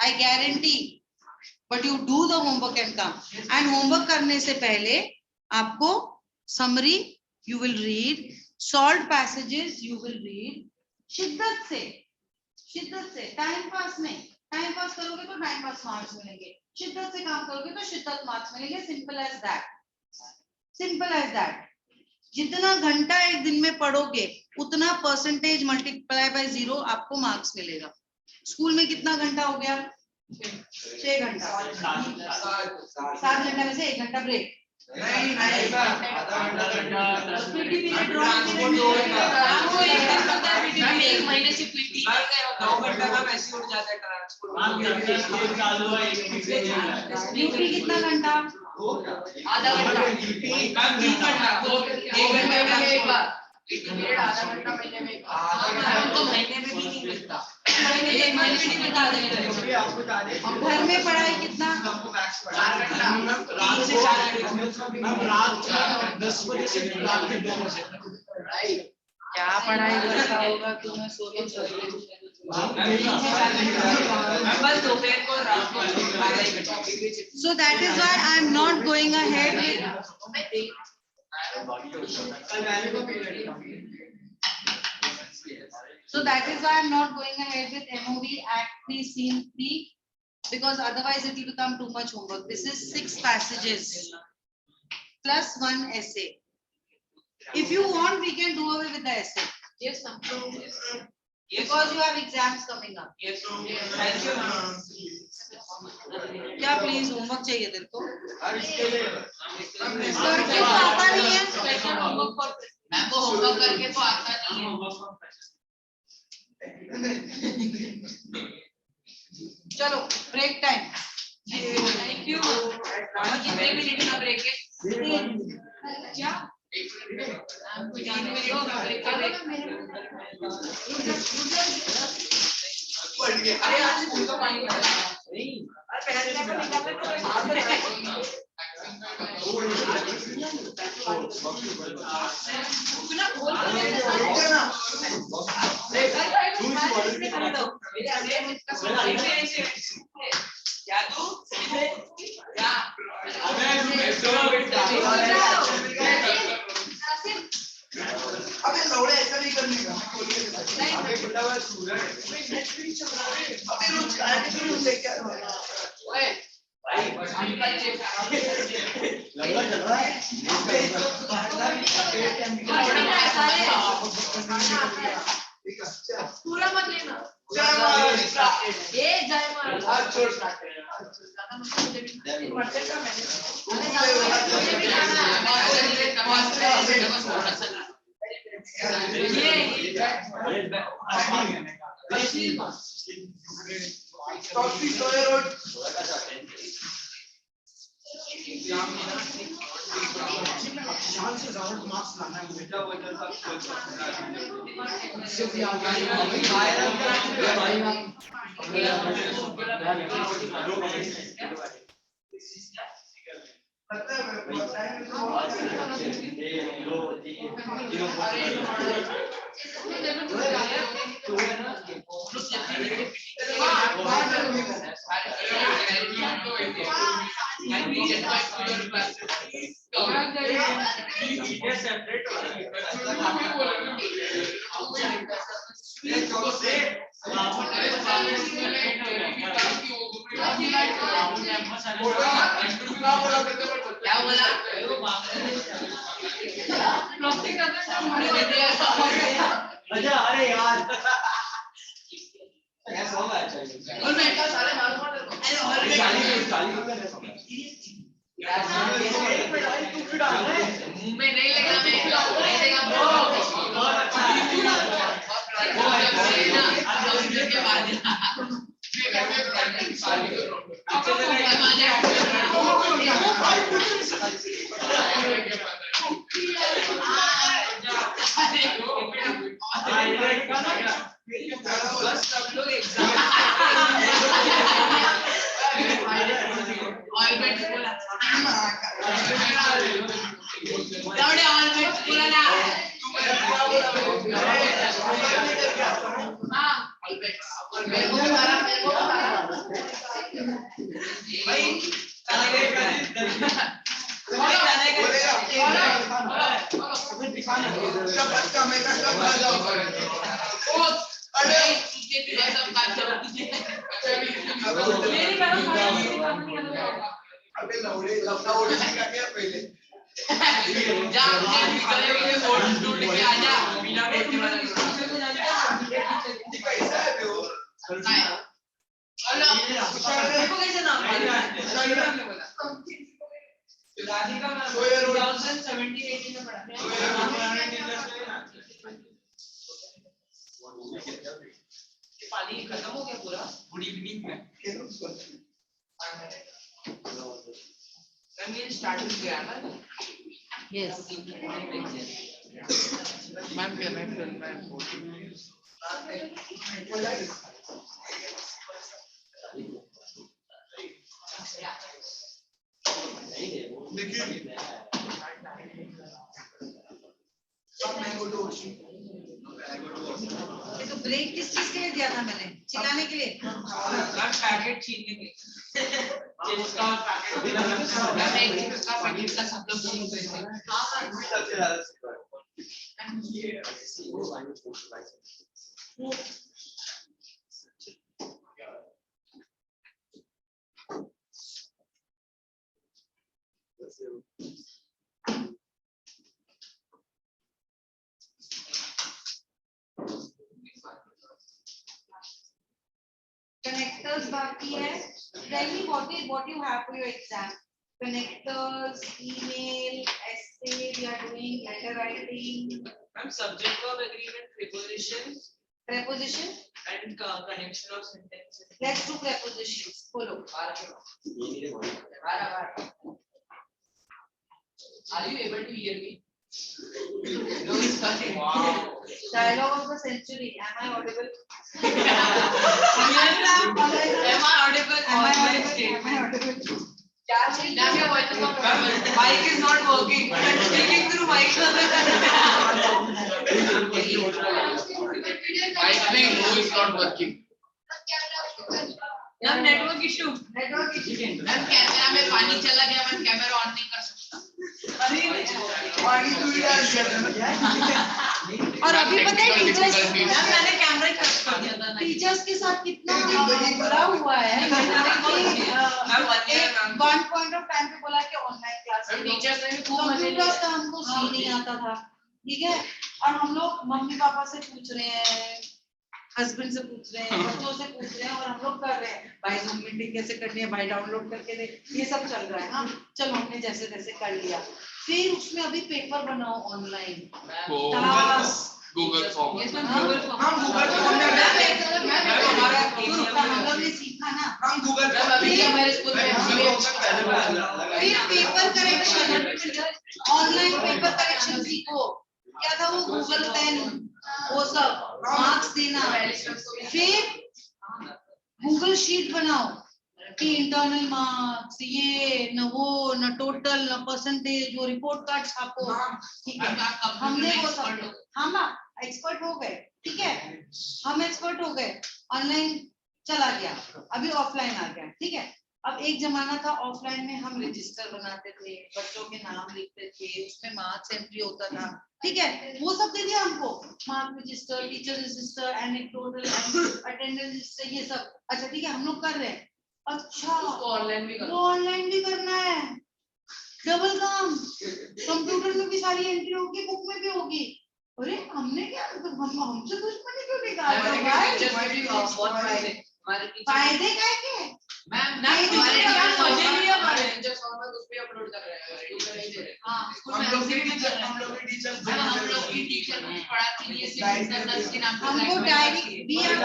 I guarantee but you do the homework and come and homework करने से पहले आपको summary you will read solve passages you will read शिद्दत से time pass में time pass करोगे तो time pass marks मिलेंगे शिद्दत से काम करोगे तो शिद्दत मार्क्स मिलेंगे सिंपल एज दैट जितना घंटा एक दिन में पढ़ोगे उतना परसेंटेज मल्टीप्लाई बाय 0 आपको मार्क्स मिलेगा स्कूल में कितना घंटा हो गया 6 घंटा 7 घंटा में से 1 घंटा ब्रेक नहीं नहीं आधा घंटा एक महीने से पीटी 9 घंटा का वैसे उड़ जाता है ट्रांसपोर्ट। ड्यूटी कितना घंटा? आधा घंटा एक घंटा में एक बार आधा घंटा महीने में एक बार तो महीने में भी नहीं मिलता एक महीने में नहीं बता देंगे। घर में पढ़ाई कितना? 4 घंटा रात 10 बजे से रात के 2 बजे तक। क्या पढ़ाई करता होगा तुम्हें सोते बस दोपहर को रात को 12 घंटा। So that is why I am not going ahead with. So that is why I am not going ahead with MOV Act 3 Scene 3 because otherwise it will become too much homework. This is 6 passages plus 1 essay. If you want, we can do away with the essay. Yes, ma'am. Because you have exams coming up. Yes, thank you ma'am। क्या please homework चाहिए तेरे को? इसके लिए करके तो आता नहीं है। स्पेशल होमवर्क फॉर मैम को होमवर्क करके तो आता नहीं है। चलो ब्रेक टाइम। Thank you. और कितने मिनट का ब्रेक है? क्या? 3 मिनट का ब्रेक है। अरे आज स्कूल का पानी पड़ा नहीं। क्या तू क्या अबे लौड़े ऐसा नहीं करने का। अबे बेटा वो सूरज अबे रोज खाया के तुम लेके आ रहे हो। ओए भाई पानी का चेक लंबा चल रहा है। पूरा मत लेना। जय महाराज। ये जय महाराज। आज छोड़ जान से ज्यादा मार्क्स लाना है बेटा वो इधर क्या बोला? अच्छा अरे यार ऐसा होगा। अच्छा और मैं क्या सारे मालूम अरे और मुंह में नहीं लेगा मैं नहीं देगा बहुत अच्छा के बाद बस सब लोग एग्जाम ऑलवेज बोला लाउड ऑलवेज बोला ना हां और मेरे को भाई अबे लौड़े लौड़ा उड़ का क्या पहले जा वोट टूट के आजा बिना वोट के वाला कैसा है वो हेलो मेरे को कैसे नाम राधिका मैम 2017-18 में पढ़ा पानी खत्म हो गया पूरा गुड इवनिंग में स्टार्ट हो गया ना Yes. मैम क्या मैं ये तो ब्रेक किस चीज के लिए दिया था मैंने? चिल्लाने के लिए? पैकेट छीनने के जिसका पैकेट का सब लोग छीन रहे थे Connectors बाकी है. Tell me what you have for your exam. Connectors, email, essay, we are doing letter writing. I'm subject of agreement, prepositions Preposition. and connection of sentences. Let's do prepositions. Follow. Are you able to hear me? No, it's funny. Wow. Dialogue of the century. Am I audible? Am I audible? Am I audible? Am I audible? Damn, your voice is not audible. Mic is not working. Speaking through mic. I think who is not working. Ma'am, network issue. Network issue. Ma'am, camera में पानी चला गया, मैं camera on नहीं कर सकता. और अभी पता है टीचर्स मैम मैंने कैमरा ही कट कर दिया था. टीचर्स के साथ कितना बुरा हुआ है. वन पॉइंट ऑफ टाइम पे बोला कि ऑनलाइन क्लास. टीचर्स ने भी खूब मजे लिए. कंप्यूटर्स का हमको सी नहीं आता था. ठीक है. और हम लोग मम्मी पापा से पूछ रहे हैं, हस्बैंड से पूछ रहे हैं, बच्चों से पूछ रहे हैं और हम लोग कर रहे हैं. भाई जूम मीटिंग कैसे करनी है, भाई डाउनलोड करके दे. ये सब चल रहा है. हाँ चलो हमने जैसे जैसे कर लिया. फिर उसमें अभी पेपर बनाओ ऑनलाइन. Google form. हम लोग ने सीखा ना. हमारे स्कूल में फिर paper correction, online paper correction सीखो. क्या था वो गूगल पेन, वो सब मार्क्स देना. फिर गूगल शीट बनाओ कि इंटरनल मार्क्स, ये न वो न टोटल न परसेंटेज, वो रिपोर्ट कार्ड छापो. ठीक है. हमने वो सब. हाँ ना एक्सपर्ट हो गए. ठीक है. हम एक्सपर्ट हो गए. ऑनलाइन चला गया, अभी ऑफलाइन आ गया. ठीक है. अब एक जमाना था ऑफलाइन में हम रजिस्टर बनाते थे, बच्चों के नाम लिखते थे, उसमें मार्क्स एंट्री होता था. ठीक है. वो सब दे दिया हमको. Mark register, teacher register, anecdotal, attendance register, ये सब. अच्छा ठीक है हम लोग कर रहे हैं. अच्छा ऑनलाइन भी वो ऑनलाइन भी करना है. डबल काम. कंप्यूटर में भी सारी एंट्री होगी, बुक में भी होगी. अरे हमने क्या हमसे दुश्मनी क्यों निकाल. फायदे क्या के. मैम हमारे मजे लिए हमारे टीचर्स और मैं उस पे अपलोड कर रहे हैं. हां हम लोग भी टीचर हम लोग की टीचर कुछ पढ़ाती नहीं है, सिर्फ दस के नाम पे हमको डायरी भी क्या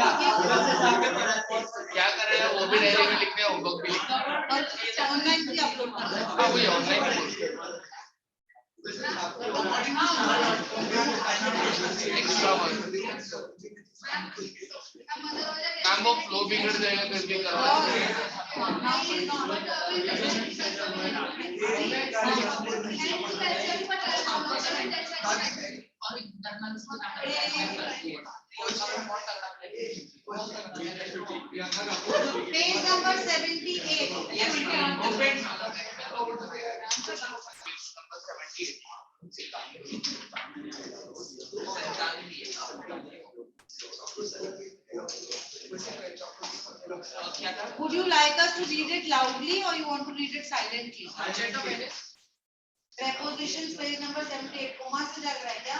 कर रहे हैं वो भी डायरी में लिखने, होमवर्क भी लिखना. और ऑनलाइन भी अपलोड करना है. हाँ वही ऑनलाइन एक्स्ट्रा वर्क. मैम वो फ्लो बिगड़ जाएगा फिर भी page number 78. Would you like us to read it loudly or you want to read it silently? Prepositions page number 78. Coma से लग रहा है क्या?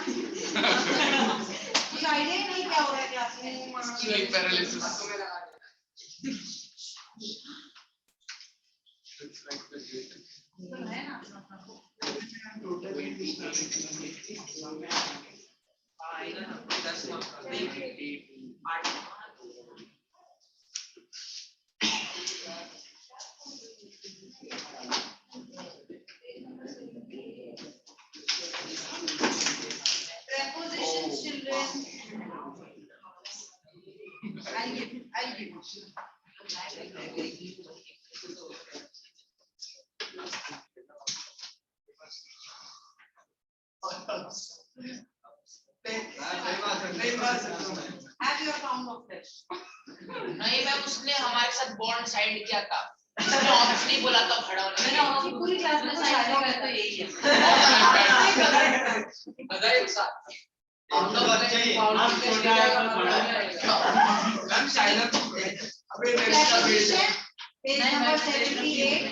कुछ आइडिया ही नहीं क्या हो रहा है क्लास में. Sleep paralysis. Prepositions, children. I'll give you. Have your pound of flesh. नहीं मैं उसने हमारे साथ बॉन्ड साइड किया था उसने ऑप्शन नहीं बोला था खड़ा होने मैंने आपकी पूरी क्लास में साइड का तो यही है। बता एक साथ हम तो बच्चे ही हम छोटा है तो बड़ा मैम साइलेंट अबे Preposition, page number 78,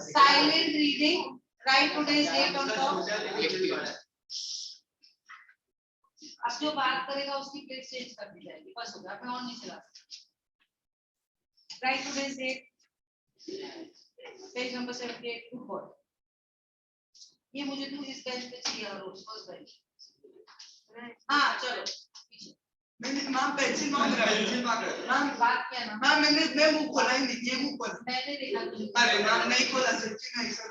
silent reading, write today's date on top. अब जो बात करेगा उसकी प्लेस चेंज कर दी जाएगी, बस हो गया, मैं और नहीं चला सकता। Write today's date, page number 78, good boy. ये मुझे तू इस बेंच पे चाहिए रोज फर्स्ट बेंच। हाँ चलो पीछे। मैंने मैम पेंसिल मांग रहा है। मैम बात क्या ना? मैम मैं मुंह खोला ही नहीं, ये मुंह खोला। मैंने देखा तुझे। अरे मैम नहीं खोला, सच्ची नहीं सर।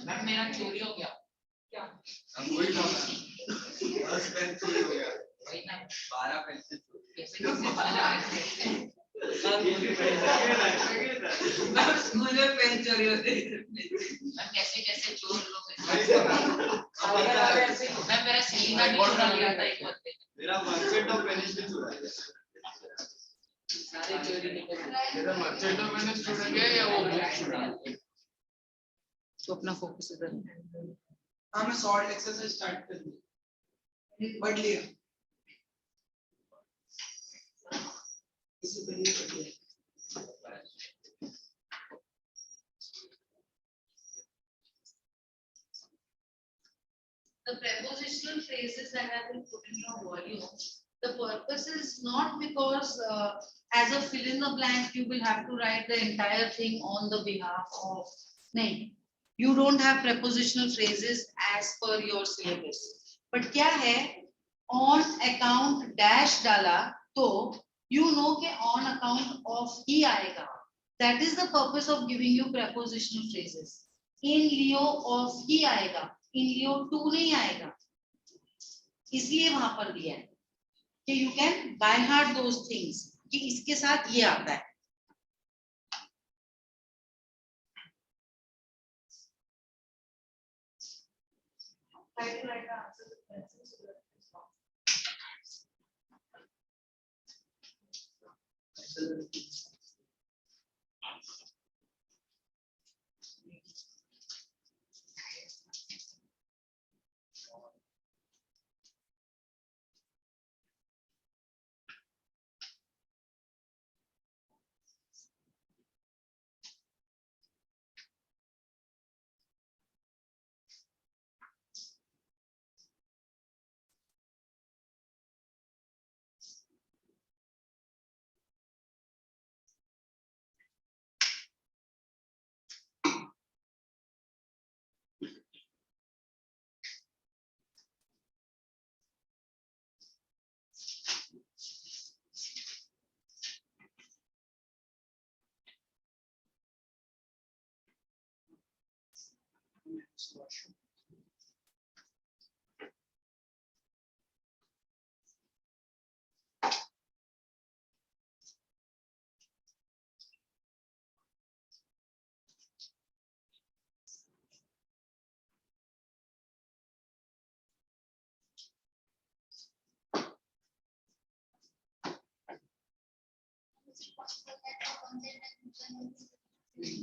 मैम मेरा चोरी हो गया क्या? वही था 10 पेन चोरी हो गया वही ना 12 पेंसिल कैसे मैम स्कूल में पेन चोरी होती है। मैम कैसे कैसे चोर लोग ऐसे मैम मेरा सिलिंडर भी चुरा लिया था एक बंदे ने मेरा मर्चेंट ऑफ वेनिस भी चुरा लिया सारे चोरी निकल मेरा मर्चेंट ऑफ वेनिस चुरा गया या वो बुक चुरा तो अपना फोकस इधर हाँ मैं शॉर्ट एक्सरसाइज स्टार्ट कर दी, पढ़ लिया। इससे पहले पढ़ लिया। The prepositional phrases that have been put in your volume, the purpose is not because as a fill in the blank you will have to write the entire thing on the behalf of. No, you don't have prepositional phrases as per your syllabus. But क्या है? On account dash डाला तो you know कि on account of ही आएगा. That is the purpose of giving you prepositional phrases. In lieu of ही आएगा. In lieu to नहीं आएगा, इसलिए वहां पर दिया है कि you can by heart those things कि इसके साथ ये आता है।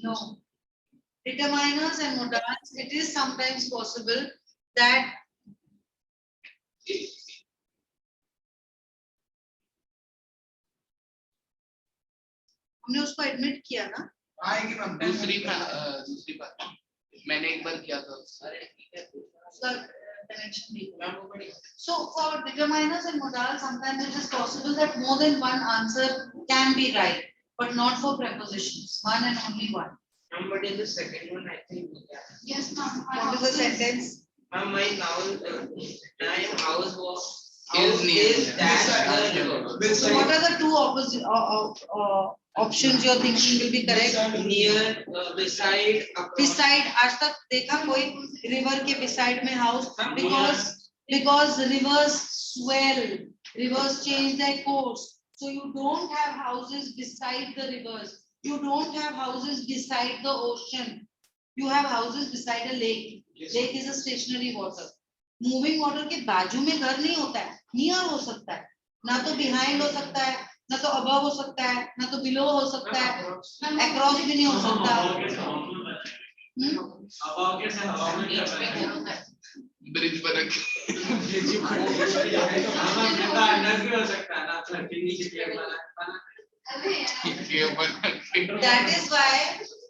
No. Determiners and modals, it is sometimes possible that हमने उसको एडमिट किया ना? आएगी मैम दूसरी बात मैंने एक बार किया था उसका connection नहीं हुआ. So for determiners and modals, sometimes it is possible that more than one answer can be right, but not for prepositions. One and only one. But in the second one, I think. Yes, ma'am. What is the sentence? Ma'am, my noun, my house was. Is near. Is that the river? So what are the two opposite options you're thinking will be correct? Near, beside, across. Beside, आज तक देखा कोई river के beside में house? Because rivers swell, rivers change their course. So you don't have houses beside the rivers. You don't have houses beside the ocean. You have houses beside a lake. Lake is a stationary water. Moving water के बाजू में घर नहीं होता है, near हो सकता है, ना तो behind हो सकता है, ना तो above हो सकता है, ना तो below हो सकता है, across भी नहीं हो सकता. ब्रिज बना That is why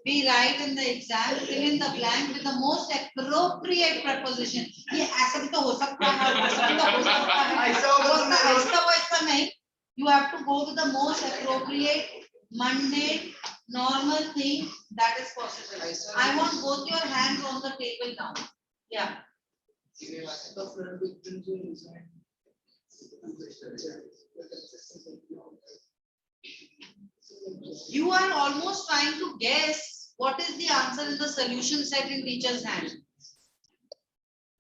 we write in the exam, fill in the blank with the most appropriate preposition. ये ऐसा भी तो हो सकता है, ऐसा भी तो हो सकता है, ऐसा वैसा नहीं. You have to go with the most appropriate, mundane, normal thing that is possible. I want both your hands on the table now. Yeah. You are almost trying to guess what is the answer in the solution set in teacher's hand.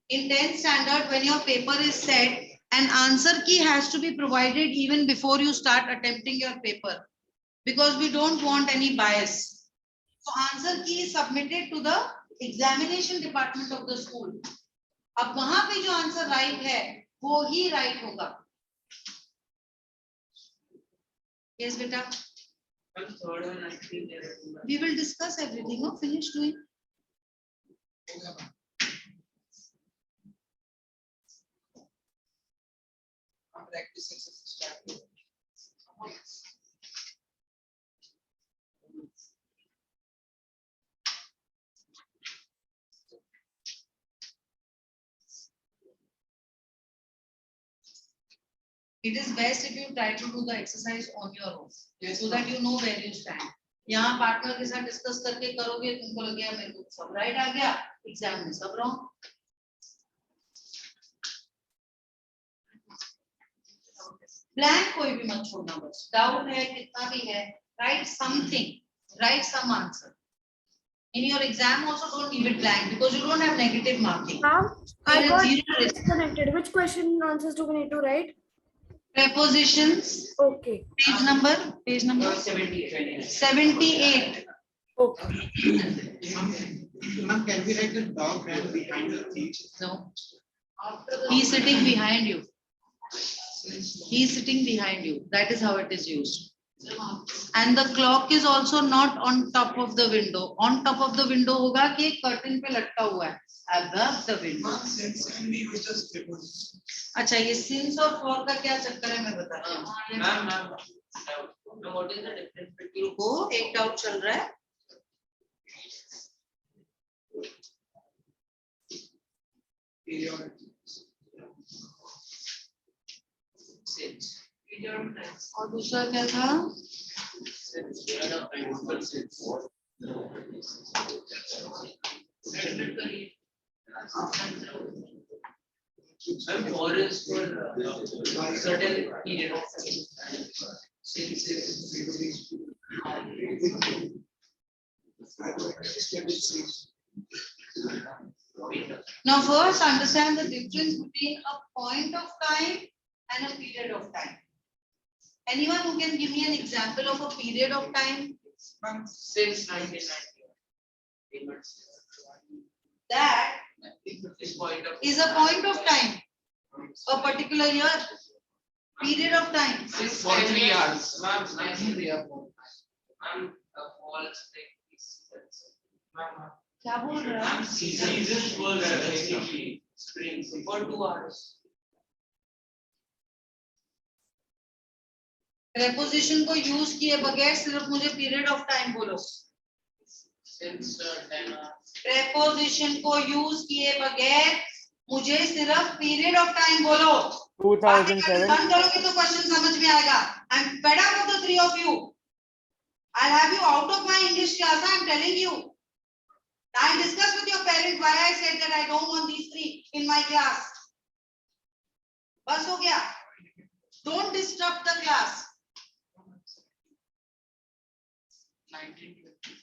In 10th standard, when your paper is set, an answer key has to be provided even before you start attempting your paper, because we don't want any bias. So answer key is submitted to the examination department of the school. अब वहां पे जो answer right है वो ही right होगा. Yes, beta. We will discuss everything. No, finish doing. It is best if you try to do the exercise on your own, so that you know where you stand. यहाँ partner के साथ discuss करके करोगे, तुमको लगेगा मेरे को सब राइट आ गया, एग्जाम में सब रॉन्ग. ब्लैंक कोई भी मत छोड़ना, बस डाउट है कितना भी है, write something, write some answer. In your exam also don't leave it blank, because you don't have negative marking. I got disconnected. Which question and answers do we need to write? Prepositions. Okay. Page number 78. 78. Okay. Ma'am, can we write the dog ran behind the teacher? No. He's sitting behind you. He's sitting behind you. That is how it is used. And the clock is also not on top of the window. On top of the window होगा कि curtain पे लटका हुआ है. Above the window. अच्छा, ये since और for का क्या चक्कर है मैं बताती हूँ. Ma'am, what is the difference between? रुको, एक डाउट चल रहा है. और दूसरा क्या था? Or is for certain period of time. Now first understand the difference between a point of time and a period of time. Anyone who can give me an example of a period of time? Since 1990. That This point of. is a point of time. A particular year, period of time. Since For 3 hours. Ma'am, false ma'am. क्या बोल रहा है? Seasons were basically spring. For 2 hours. Preposition को use किए बगैर सिर्फ मुझे period of time बोलो. Since then, प्रेपोजिशन को यूज किए बगैर मुझे सिर्फ पीरियड ऑफ टाइम बोलो. 2007. बंद करोगे तो क्वेश्चन समझ में आएगा. I am fed up of the three of you. I'll have you out of my English class. I'm telling you. I'll discuss with your parents why I said that I don't want these three in my class. बस हो गया. Don't disrupt the class. 1920.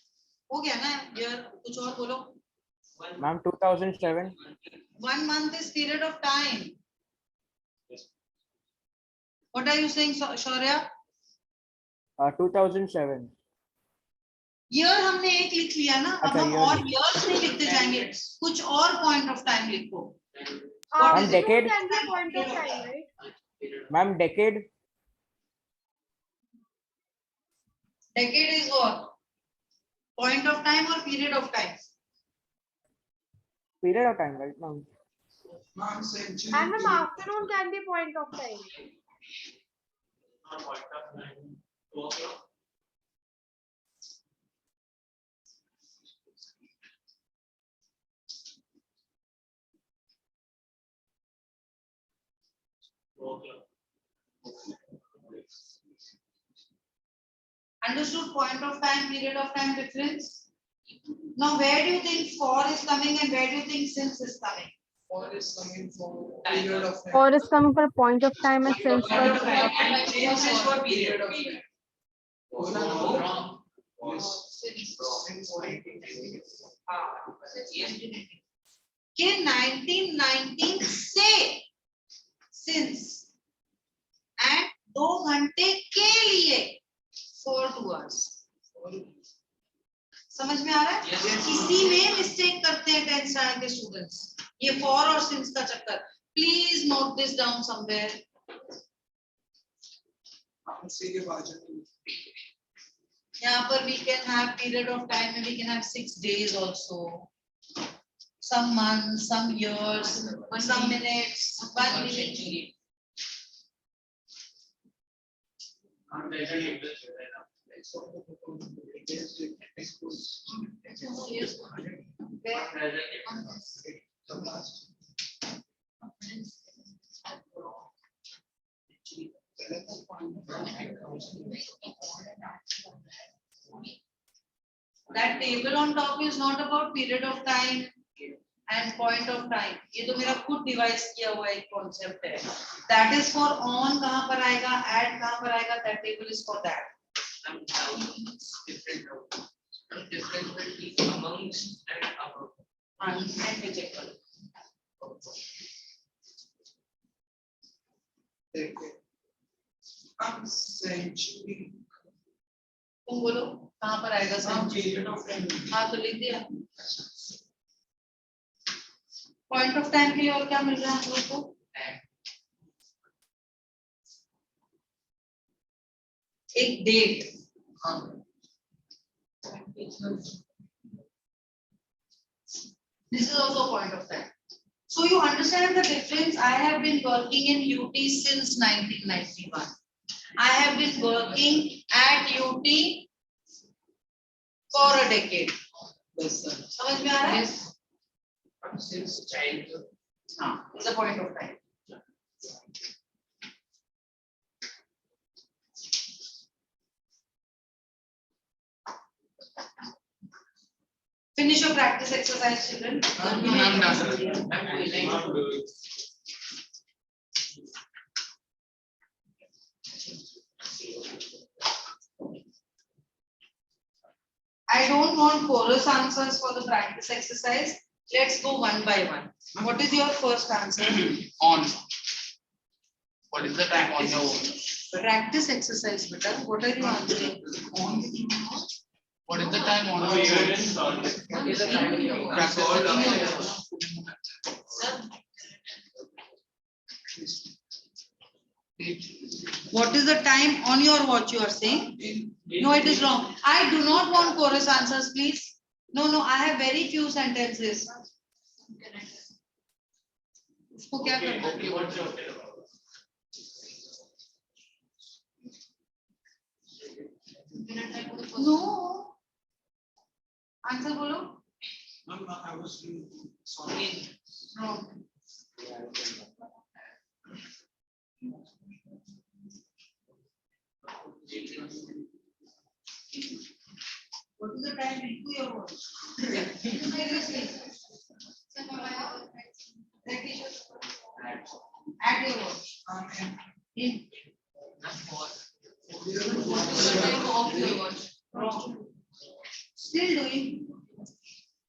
हो गया ना यार. कुछ और बोलो. Ma'am, 2007. 1 month is period of time. What are you saying, Shaurya? 2007. Year हमने एक लिख लिया ना. अब अच्छा, हम year और लिख- ईयर्स नहीं लिखते जाएंगे. कुछ और पॉइंट ऑफ टाइम लिखो. Ma'am, decade. Can be a point of time, right? Ma'am, decade. Decade is what? Point of time or period of time? Period of time, right, ma'am? Ma'am, century. And an afternoon can be point of time. Understood point of time, period of time difference? Now where do you think for is coming and where do you think since is coming? For is coming for period of time. Or is coming for point of time and since for Point of time. Since is for period of time. Wrong. कि 1919 से since and 2 घंटे के लिए for 2 hours. समझ में आ रहा है? इसी में मिस्टेक करते हैं 10th स्टैंडर्ड के स्टूडेंट्स. ये for और since का चक्कर. Please note this down somewhere. उसी के बाद यहाँ पर we can have period of time and we can have 6 days also. Some months, some years, some minutes, 1 minute. That table on top is not about period of time and point of time. ये तो मेरा खुद device किया हुआ एक concept है. That is for on कहाँ पर आएगा, add कहाँ पर आएगा. That table is for that. Difference between amongst and above. And rejected. century. तुम बोलो कहाँ पर आएगा century? Period of time. हाँ तो लिख दिया. Point of time के लिए और क्या मिल रहा है हम लोग को? एक date. This is also a point of time. So you understand the difference. I have been working in UT since 1991. I have been working at UT for a decade. Yes, sir. समझ में आ रहा है? Yes. Since childhood. हाँ, it's a point of time. Finish your practice exercise, children. I'm done. I don't want chorus answers for the practice exercise. Let's go one by one. What is your first answer? On. What is the time on your own? Practice exercise, beta. What are you answering? What is the time on your own? What is the time in your What is the time on your watch you are saying? No, it is wrong. I do not want chorus answers, please. No, I have very few sentences. उसको क्या करना है? Okay, what's your No. Answer bolo. Ma'am, I was sorry. Wrong. What is the time into your watch? Seriously. At your watch. In. What is the time of your watch? Wrong. Still doing.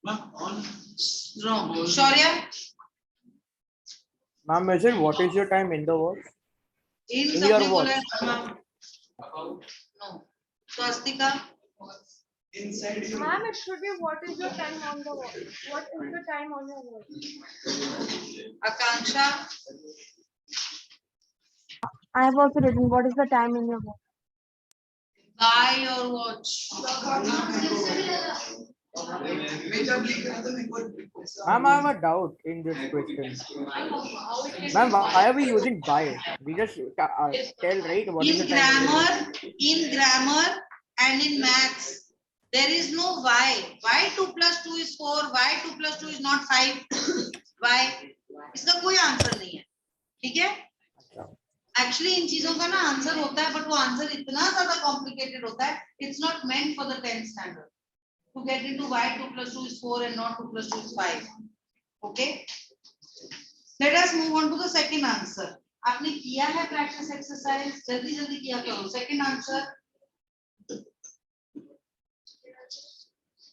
Ma'am, on. Wrong. Shaurya. Ma'am, is it what is your time in the watch? In In your सबने बोला है watch. ma'am. No. Swastika. Inside your. Ma'am, it should be what is your time on the watch? What is the time on your watch? Akanksha. I have also written what is the time in your watch. By your watch. Ma'am, I have a doubt in this question. Ma'am, why are we using by? We just tell, right? What is the In time? grammar and in maths, there is no why. Why 2 plus 2 is 4? Why 2 plus 2 is not 5? Why? इसका कोई answer नहीं है. ठीक है? Actually इन चीजों का ना answer होता है, but वो आंसर इतना ज्यादा complicated होता है. It's not meant for the 10th standard. To get into why 2 plus 2 is 4 and not 2 plus 2 is 5. Okay? Let us move on to the second answer. आपने किया है practice exercise, जल्दी जल्दी किया करो. Second answer.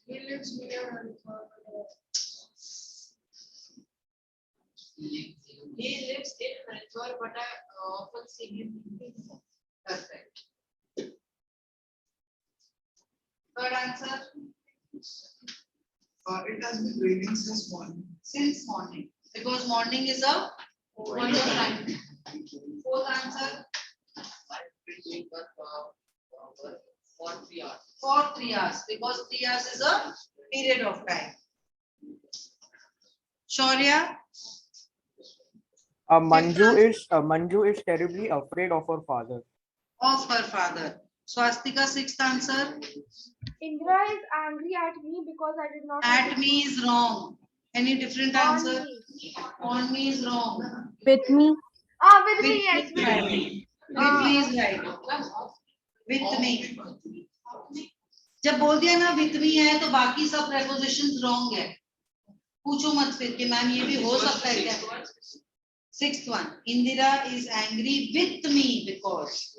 He lives near He lives in Haridwar, but I often see him in Pisa. Perfect. Third answer. It has been raining since morning. Since morning, because morning is a wonder time. Fourth answer. For 3 hours. For 3 hours, because 3 hours is a period of time. Shaurya. Manju is terribly afraid of her father. Of her father. Swastika, sixth answer. Indra is angry at me because I did not. At me is wrong. Any different answer? On me is wrong. With me. With me, yes. With me. With me is right. With me. जब बोल दिया ना with me है तो बाकी सब prepositions wrong है. पूछो मत फिर कि मैम ये भी हो सकता है क्या? Sixth one. Indira is angry with me because.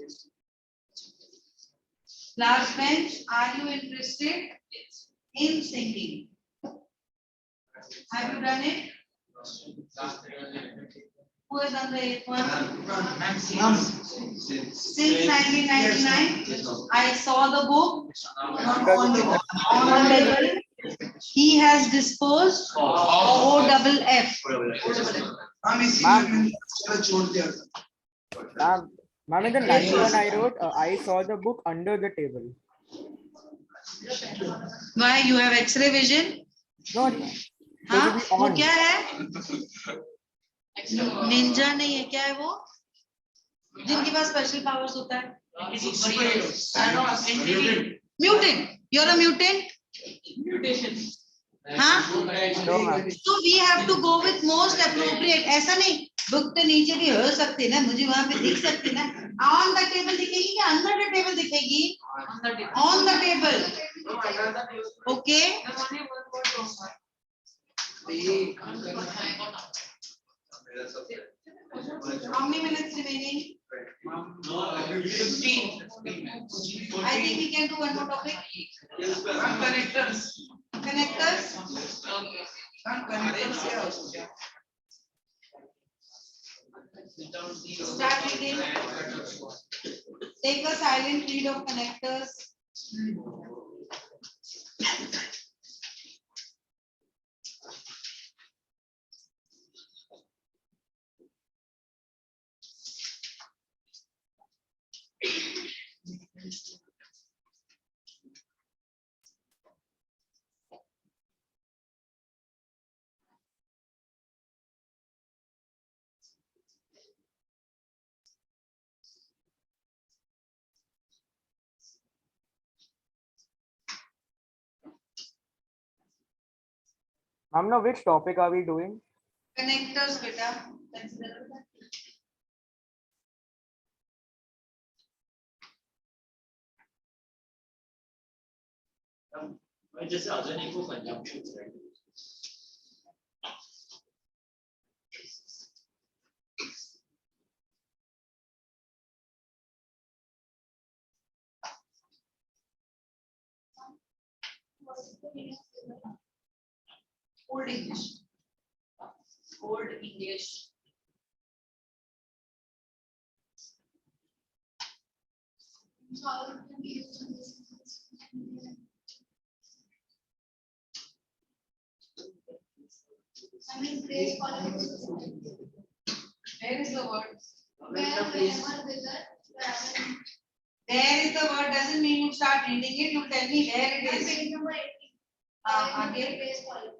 Last bench, are you interested in singing? Have you done it? Who has done the eighth one? Since 1999, I saw the book on the table. He has disposed OFF. Ma'am, in the ninth one I wrote, I saw the book under the table. Why you have X-ray vision? No, हाँ be वो on. क्या है? Ninja नहीं है, क्या है वो? जिनके पास स्पेशल पावर्स होता है? Mutant. You're a mutant? Mutation. हाँ? No, ma'am. So we have to go with most appropriate. ऐसा नहीं बुक के नीचे भी हो सकती ना, मुझे वहां पे दिख सकती ना. On the table दिखेगी क्या under the table दिखेगी? On the table. Okay. How many minutes remaining? 15. I think we can do one more topic. Connectors. Connectors. Start reading. Take a silent read of connectors. Ma'am, now which topic are we doing? Connectors, beta. Consider that. Just other name for conjunctions, right? Old English. Old English. How it can be used in this instance. I mean, grace politics. Where is the word? Where, whenever, whether, wherever. There is the word doesn't mean you start reading it. You tell me where it And is. page number 18. Again. Grace column.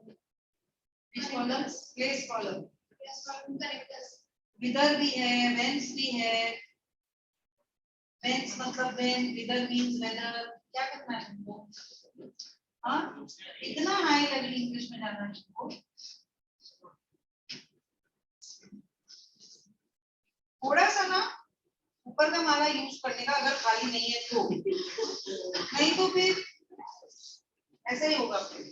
Which column? Place column. Grace column connectors. Whither भी है, whence भी है. Whence मतलब when, whither means whether. क्या करना है तुमको? हाँ? इतना हाई लेवल इंग्लिश में जाना है तुमको. थोड़ा सा ना ऊपर का माला यूज करने का अगर खाली नहीं है तो नहीं तो फिर ऐसा ही होगा फिर.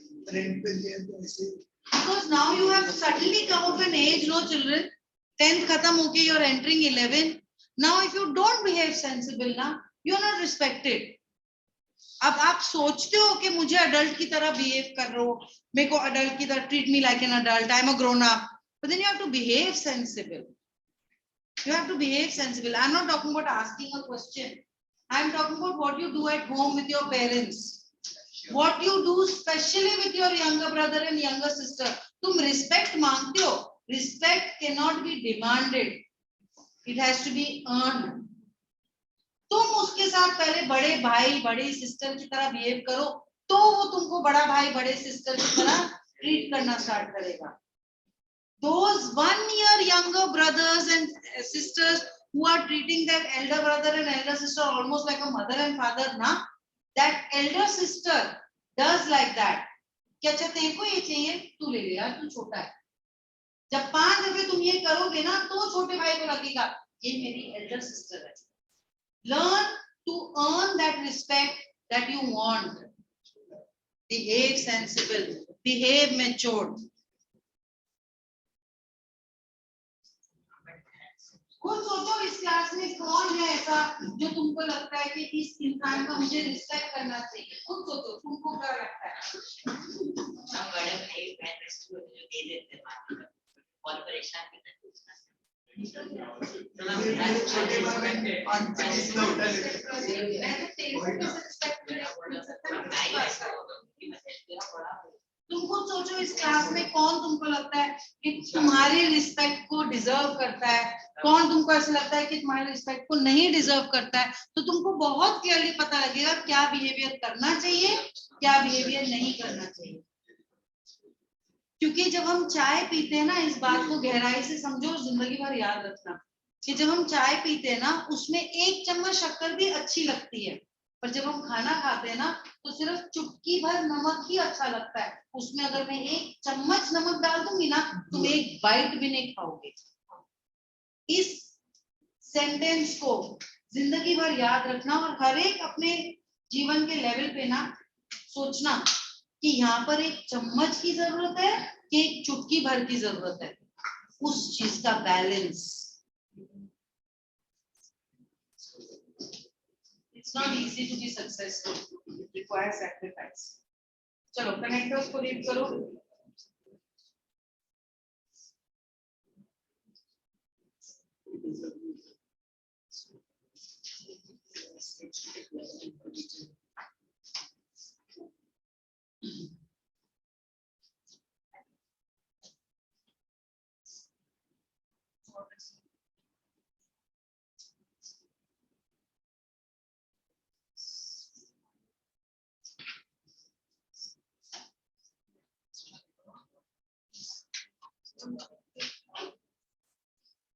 Because now you have suddenly come of an age, no children. 10th खत्म होके you are entering 11. Now if you don't behave sensible ना, you are not respected. अब आप सोचते हो कि मुझे adult की तरह behave कर रहे हो, मेरे को adult की तरह treat me like an adult. I am a grown up. But then you have to behave sensible. You have to behave sensible. I am not talking about asking a question. I am talking about what you do at home with your parents. What you do especially with your younger brother and younger sister. तुम respect मांगते हो. Respect cannot be demanded. It has to be earned. तुम उसके साथ पहले बड़े भाई बड़ी सिस्टर की तरह बिहेव करो तो वो तुमको बड़ा भाई बड़े सिस्टर की तरह ट्रीट करना स्टार्ट करेगा. Those 1 year younger brothers and sisters who are treating that elder brother and elder sister almost like a mother and father, na, that elder sister does like that. क्या चाहते हैं को ये चाहिए तू ले ले यार तू छोटा है. जब 5 दफे तुम ये करोगे ना तो छोटे भाई को लगेगा ये मेरी elder sister है. Learn to earn that respect that you want. Behave sensible. Behave matured. खुद सोचो इस क्लास में कौन है ऐसा जो तुमको लगता है कि इस इंसान का मुझे रिस्पेक्ट करना चाहिए. खुद सोचो तुमको क्या लगता है. तुम खुद सोचो इस क्लास में कौन तुमको लगता है कि तुम्हारी रिस्पेक्ट को डिजर्व करता है, कौन तुमको ऐसा लगता है कि तुम्हारी रिस्पेक्ट को नहीं डिजर्व करता है. तो तुमको बहुत क्लियरली पता लगेगा क्या बिहेवियर करना चाहिए क्या बिहेवियर नहीं करना चाहिए. क्योंकि जब हम चाय पीते हैं ना, इस बात को गहराई से समझो, जिंदगी भर याद रखना कि जब हम चाय पीते हैं ना उसमें 1 चम्मच शक्कर भी अच्छी लगती है, पर जब हम खाना खाते हैं ना तो सिर्फ चुटकी भर नमक ही अच्छा लगता है. उसमें अगर मैं 1 चम्मच नमक डाल दूंगी ना तुम 1 बाइट भी नहीं खाओगे. इस सेंटेंस को जिंदगी भर याद रखना और हर एक अपने जीवन के लेवल पे ना सोचना कि यहाँ पर 1 चम्मच की जरूरत है कि 1 चुटकी भर की जरूरत है. उस चीज का balance. It's not easy to be successful. It requires sacrifice. चलो कनेक्टर्स को रीड करो.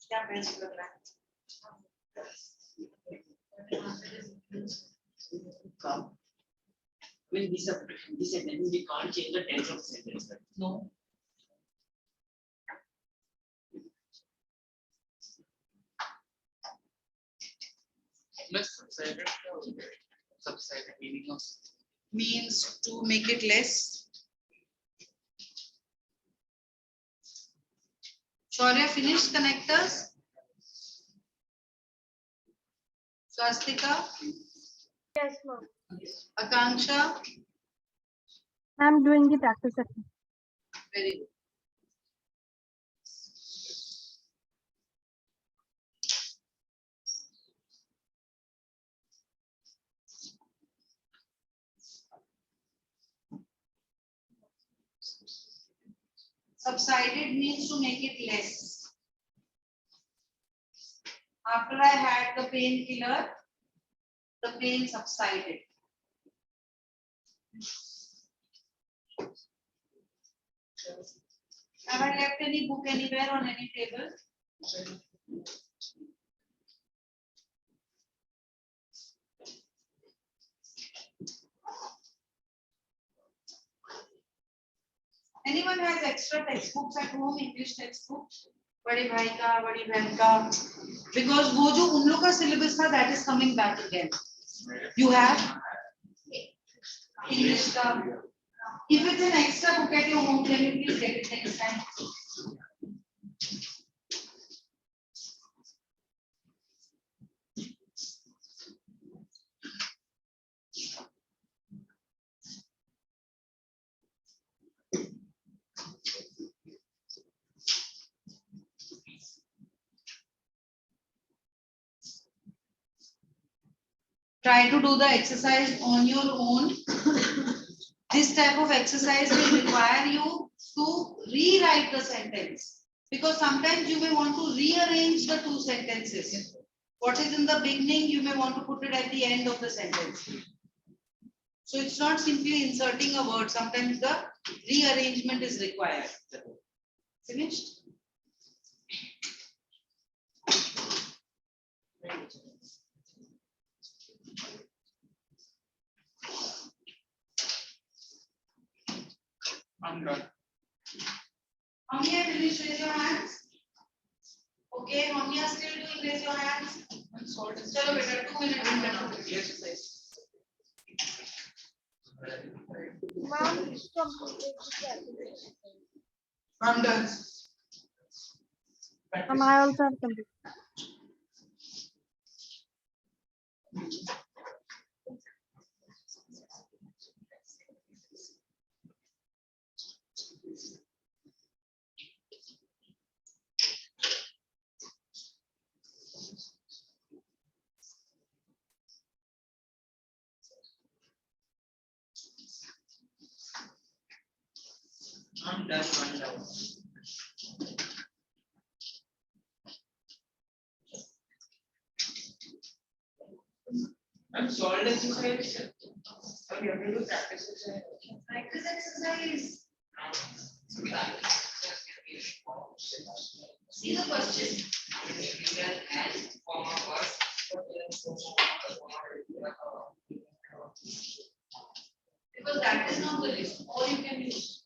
क्या बेस्ट लग रहा है. When this sentence we can't change the tense of the sentence. No. Less subsided. Subsided meaning of. Means to make it less. Shaurya, finished connectors? Swastika? Yes, ma'am. Akanksha? I'm doing the practice. Very good. Subsided means to make it less. After I had the painkiller, the pain subsided. Have I left any book anywhere on any table? Anyone has extra textbooks at home, English textbooks? बड़े भाई का, बड़ी बहन का, because वो जो उन लोग का syllabus था, that is coming back again. You have English का. If it's an extra book at your home, can you please get it next time? Try to do the exercise on your own. This type of exercise will require you to rewrite the sentence, because sometimes you may want to rearrange the two sentences. What is in the beginning, you may want to put it at the end of the sentence. So it's not simply inserting a word, sometimes the rearrangement is required. Finished? I'm done. How many have finished? Raise your hands. Okay, how many are still doing? Raise your hands. Chalo beta, 2 minutes. Exercise. I'm done. I also have completed. I'm done. I'm done. I'm solved exercise. But you have to do practice exercise. Practice exercise. See the question. Because that is not the list, or you can use.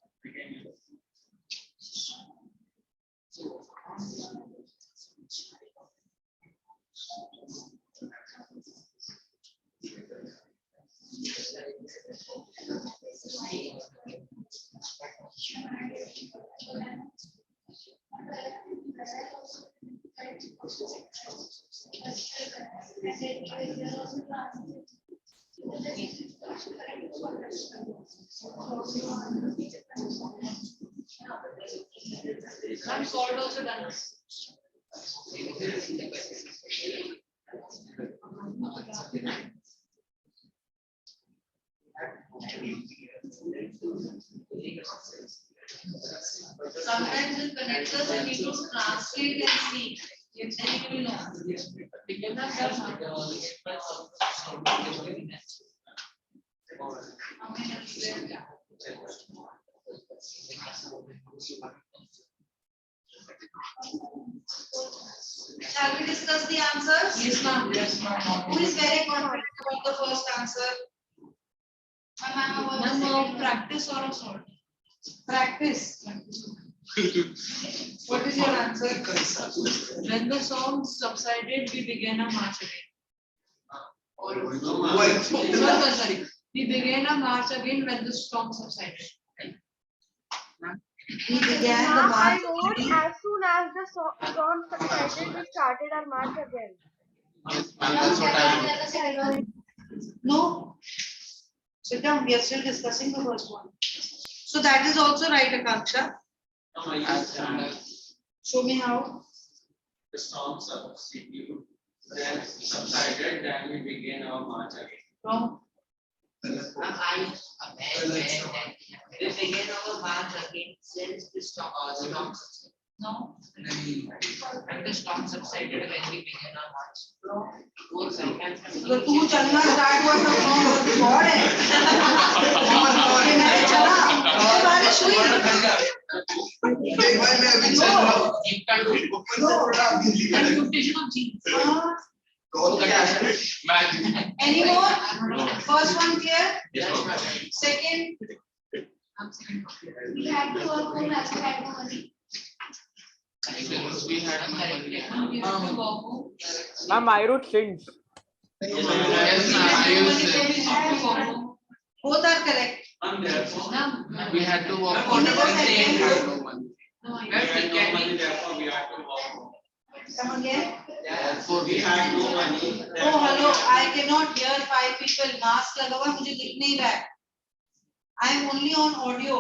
I'm solved also done. Sometimes with connectors you need to translate and see. Then you will know. How many are there? Shall we discuss the answers? Yes, ma'am. Yes, ma'am. Who is very confident about the first answer? Ma'am, practice or a sort? Practice. What is your answer? When the song subsided, we began a march again. Sorry. We began our march again when the storm subsided. We began the Ma'am, I march. wrote as soon as the storm subsided, we started our march again. That's what I wrote. No. Sit down, we are still discussing the first one. So that is also right, Akanksha. Show me how. The storm subsided, then subsided, then we began our march again. Wrong. We began our march again since the storm subsided. No. And the storm subsided when we began our march. तो तू चलना start हुआ तो कौन record है कि मैंने चला तो बारिश हुई Confusion of genes. Any more? First one clear? Second? We had to work home as we had no money. We had Ma'am, I wrote since. Yes, ma'am, I used it. Both are correct. We had to walk. Give me the second. Had no money. We had no money, therefore we had to walk home. Come again. Therefore we had no money. Oh hello, I cannot hear 5 people. Mask लगा हुआ है, मुझे दिख नहीं रहा है. I am only on audio.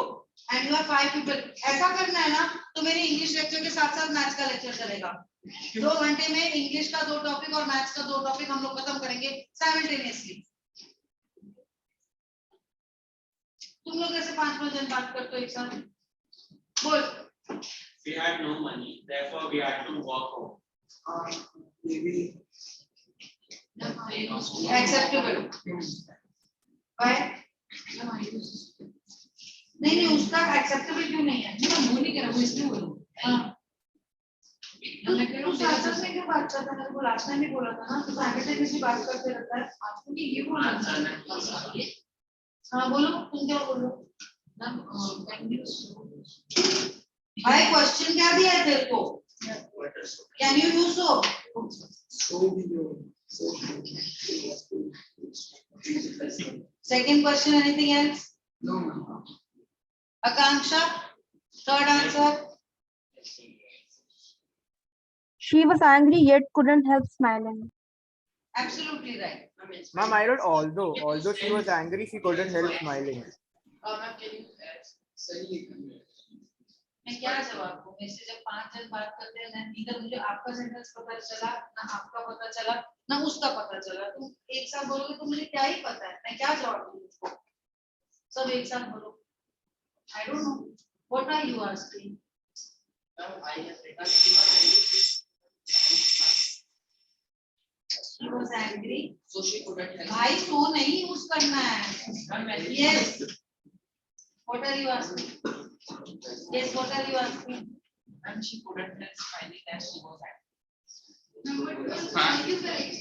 And you are 5 people. ऐसा करना है ना तो मेरे इंग्लिश लेक्चर के साथ साथ मैथ्स का लेक्चर चलेगा. 2 घंटे में इंग्लिश का 2 टॉपिक और मैथ्स का 2 टॉपिक हम लोग खत्म करेंगे साइमल्टेनियसली. तुम लोग ऐसे 5-5 जन बात करते हो एक साथ. बोल. We had no money, therefore we had to walk home. Maybe. Acceptable. Why? नहीं उसका acceptable क्यों नहीं है? वो नहीं कह रहा, वो इसलिए बोलो. तू साथ में क्यों बात करता है? मेरे को लास्ट टाइम भी बोला था ना, तू साइमल्टेनियसली बात करते रहता है. आपको नहीं ये बोलना था. हाँ बोलो, तुम क्या बोल रहे हो? भाई क्वेश्चन क्या दिया है तेरे को? Can you use soap? Second question, anything else? No, ma'am. Akanksha, third answer. She was angry yet couldn't help smiling. Absolutely right. Ma'am, I wrote although she was angry, she couldn't help smiling. Ma'am, can you मैं क्या जवाब दूं? मेरे से जब 5 जन बात करते हैं ना, इधर मुझे आपका सेंटेंस पता चला ना, आपका पता चला ना, उसका पता चला. तुम एक साथ बोलोगे तो मुझे क्या ही पता है, मैं क्या जवाब दूं उसको? सब एक साथ बोलो. I don't know. What are you asking? She was angry. So she couldn't help. भाई तो नहीं यूज करना है. Yes. What are you asking? Yes, what are you asking? And she couldn't help smiling as she was angry. Number 2, thank you, correct.